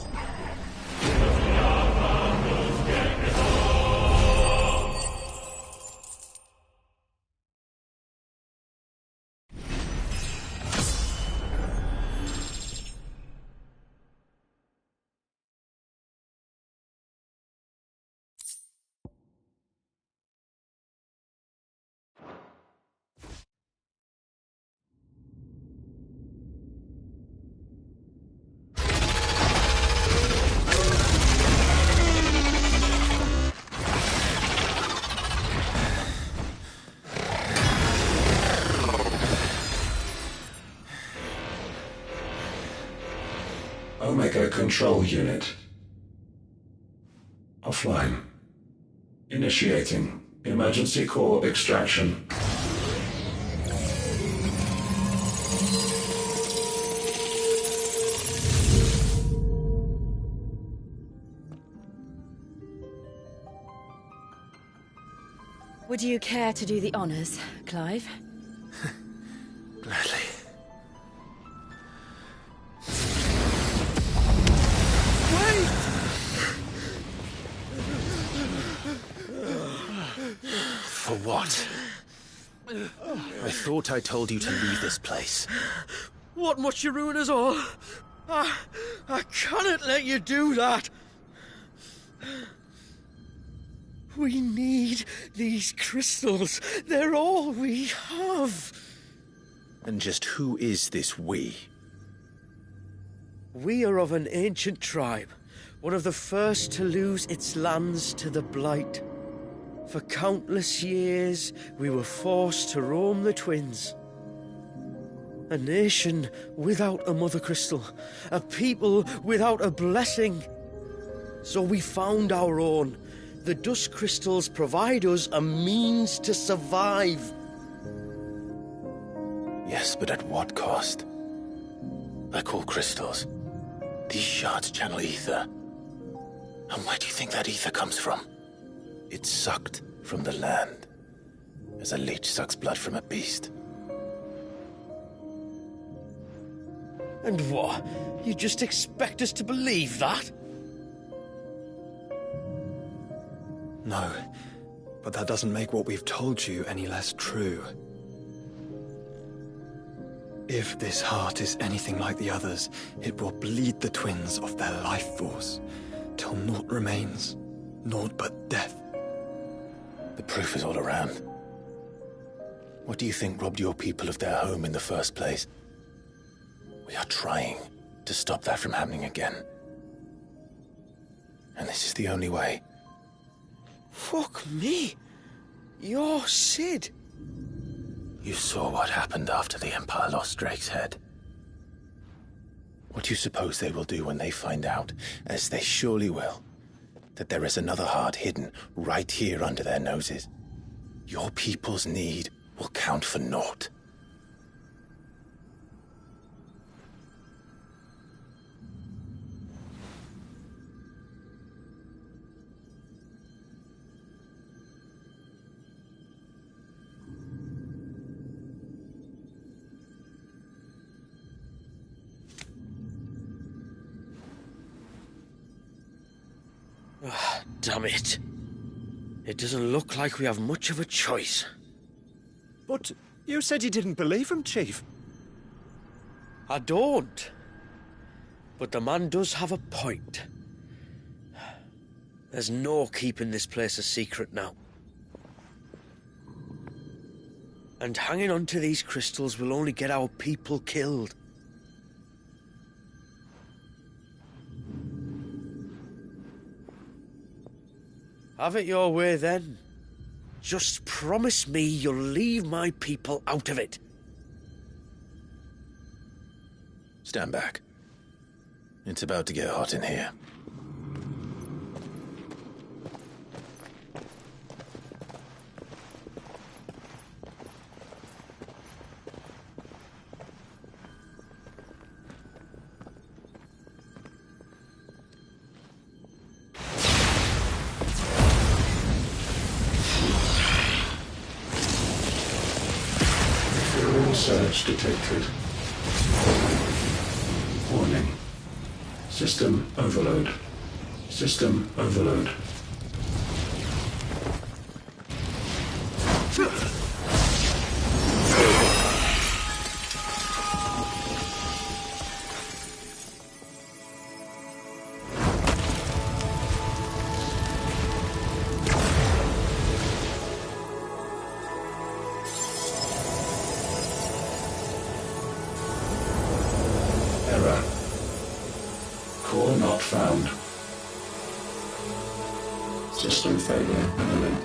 S6: Omega Control Unit. Offline. Initiating emergency core extraction.
S4: Would you care to do the honors, Clive?
S1: Gladly. For what? I thought I told you to leave this place.
S3: What must you ruin us all? I cannot let you do that. We need these crystals. They're all we have.
S1: And just who is this we?
S3: We are of an ancient tribe, one of the first to lose its lands to the Blight. For countless years, we were forced to roam the Twins. A nation without a mother crystal, a people without a blessing. So we found our own. The dust crystals provide us a means to survive.
S1: Yes, but at what cost? Like all crystals, these shards channel ether. And where do you think that ether comes from? It's sucked from the land, as a leech sucks blood from a beast.
S3: And what? You just expect us to believe that?
S2: No, but that doesn't make what we've told you any less true. If this heart is anything like the others, it will bleed the twins of their life force, till naught remains, naught but death.
S1: The proof is all around. What do you think robbed your people of their home in the first place? We are trying to stop that from happening again. And this is the only way.
S3: Fuck me. You're Sid.
S1: You saw what happened after the Empire lost Drake's head. What do you suppose they will do when they find out, as they surely will, that there is another heart hidden right here under their noses? Your people's need will count for naught.
S3: Damn it. It doesn't look like we have much of a choice.
S5: But you said you didn't believe him, Chief.
S3: I don't. But the man does have a point. There's no keeping this place a secret now. And hanging on to these crystals will only get our people killed. Have it your way, then. Just promise me you'll leave my people out of it.
S1: Stand back. It's about to get hot in here.
S6: Surge detected. Warning. System overload. System overload. Error. Core not found. System failure imminent.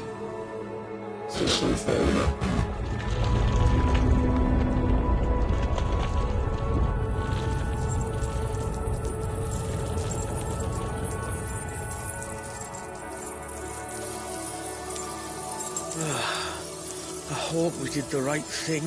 S6: System failure.
S3: I hope we did the right thing.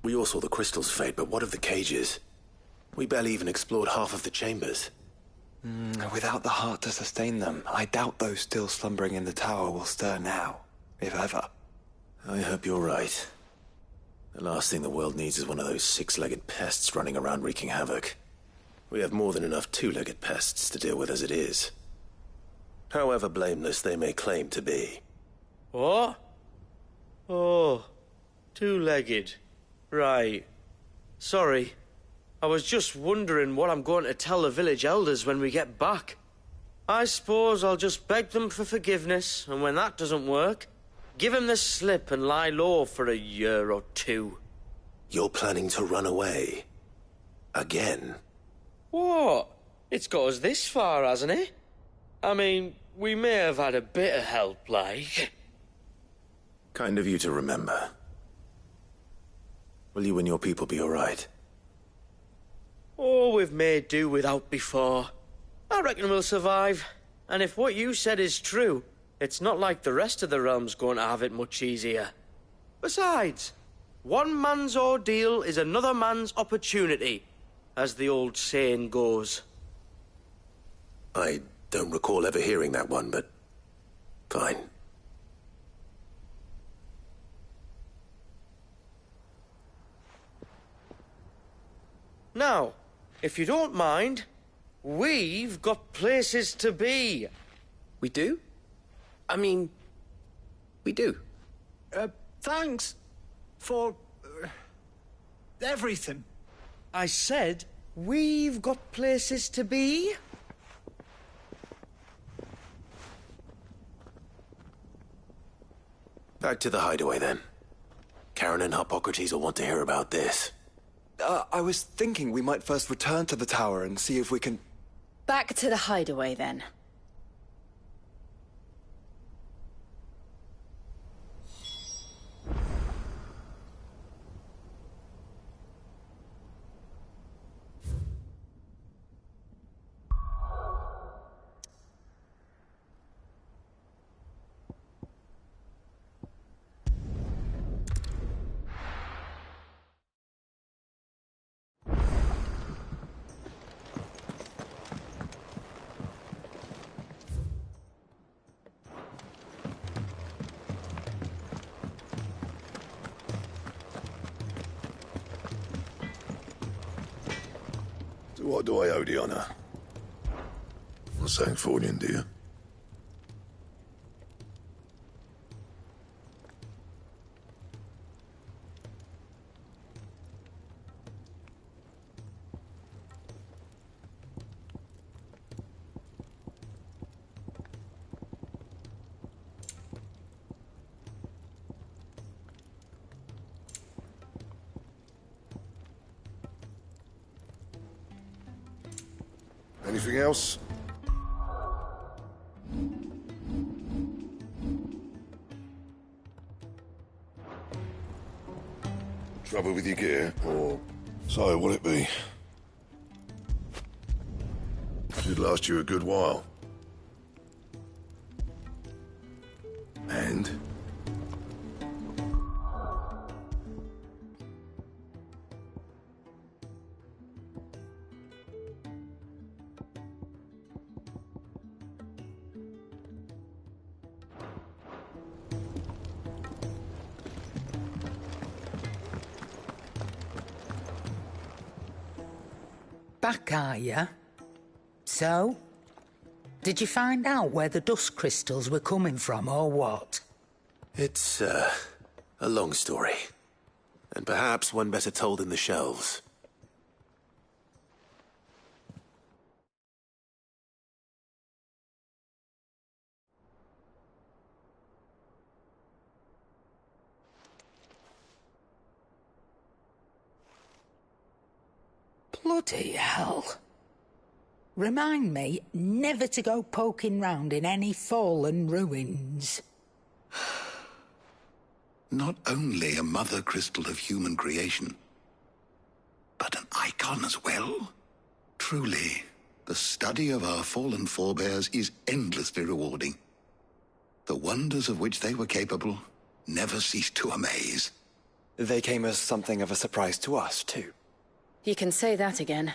S1: We all saw the crystals fade, but what of the cages? We barely even explored half of the chambers.
S2: Without the heart to sustain them, I doubt those still slumbering in the tower will stir now. if ever.
S1: I hope you're right. The last thing the world needs is one of those six-legged pests running around wreaking havoc. We have more than enough two-legged pests to deal with as it is. However blameless they may claim to be.
S3: What? Oh, two-legged. Right. Sorry. I was just wondering what I'm going to tell the village elders when we get back. I suppose I'll just beg them for forgiveness, and when that doesn't work, give them the slip and lie low for a year or two.
S1: You're planning to run away? Again?
S3: What? It's got us this far, hasn't it? I mean, we may have had a bit of help, like.
S1: Kind of you to remember. Will you and your people be all right?
S3: Oh, we've made do without before. I reckon we'll survive. And if what you said is true, it's not like the rest of the realm's going to have it much easier. Besides, one man's ordeal is another man's opportunity, as the old saying goes.
S1: I don't recall ever hearing that one, but fine.
S3: Now, if you don't mind, we've got places to be.
S7: We do? I mean, we do.
S5: Thanks for everything.
S3: I said, we've got places to be.
S1: Back to the hideaway, then. Karen and Hippocrates will want to hear about this.
S2: I was thinking we might first return to the tower and see if we can...
S4: Back to the hideaway, then.
S8: What do I owe the honor? Not saying Fornian, do you? Anything else? Trouble with your gear, or so will it be? Should last you a good while. And?
S10: Back, are you? So? Did you find out where the dust crystals were coming from, or what?
S1: It's, a long story. And perhaps one better told in the shelves.
S10: Bloody hell. Remind me never to go poking round in any fallen ruins.
S8: Not only a mother crystal of human creation, but an icon as well. Truly, the study of our fallen forebears is endlessly rewarding. The wonders of which they were capable never cease to amaze.
S2: They came as something of a surprise to us, too.
S4: You can say that again.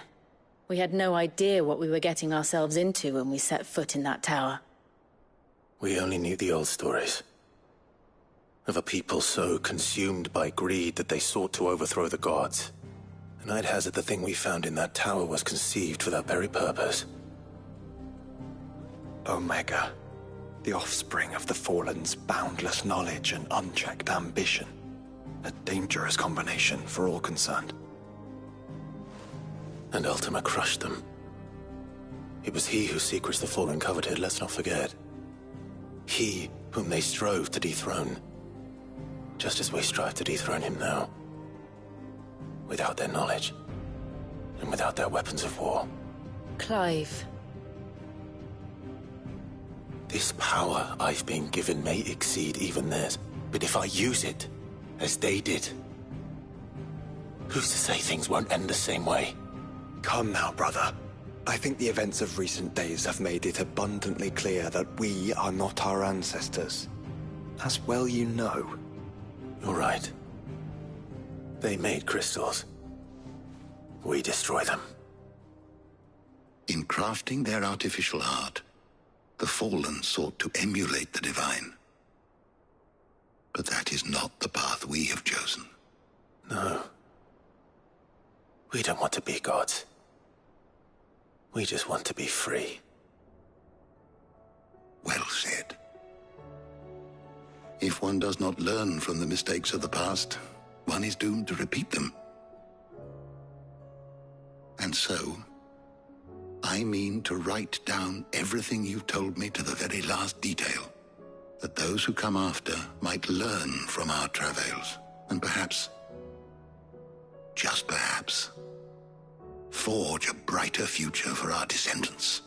S4: We had no idea what we were getting ourselves into when we set foot in that tower.
S1: We only knew the old stories. of a people so consumed by greed that they sought to overthrow the gods. And I'd hazard the thing we found in that tower was conceived for that very purpose.
S2: Omega, the offspring of the Fallen's boundless knowledge and unchecked ambition. A dangerous combination for all concerned.
S1: And Ultima crushed them. It was he whose secrets the Fallen coveted, let's not forget. He whom they strove to dethrone. Just as we strive to dethrone him now. Without their knowledge. And without their weapons of war.
S4: Clive.
S1: This power I've been given may exceed even theirs, but if I use it, as they did, who's to say things won't end the same way?
S2: Come now, brother. I think the events of recent days have made it abundantly clear that we are not our ancestors. As well you know.
S1: You're right. They made crystals. We destroy them.
S8: In crafting their artificial art, the Fallen sought to emulate the divine. But that is not the path we have chosen.
S1: No. We don't want to be gods. We just want to be free.
S8: Well said. If one does not learn from the mistakes of the past, one is doomed to repeat them. And so, I mean to write down everything you've told me to the very last detail, that those who come after might learn from our travails, and perhaps, just perhaps, forge a brighter future for our descendants.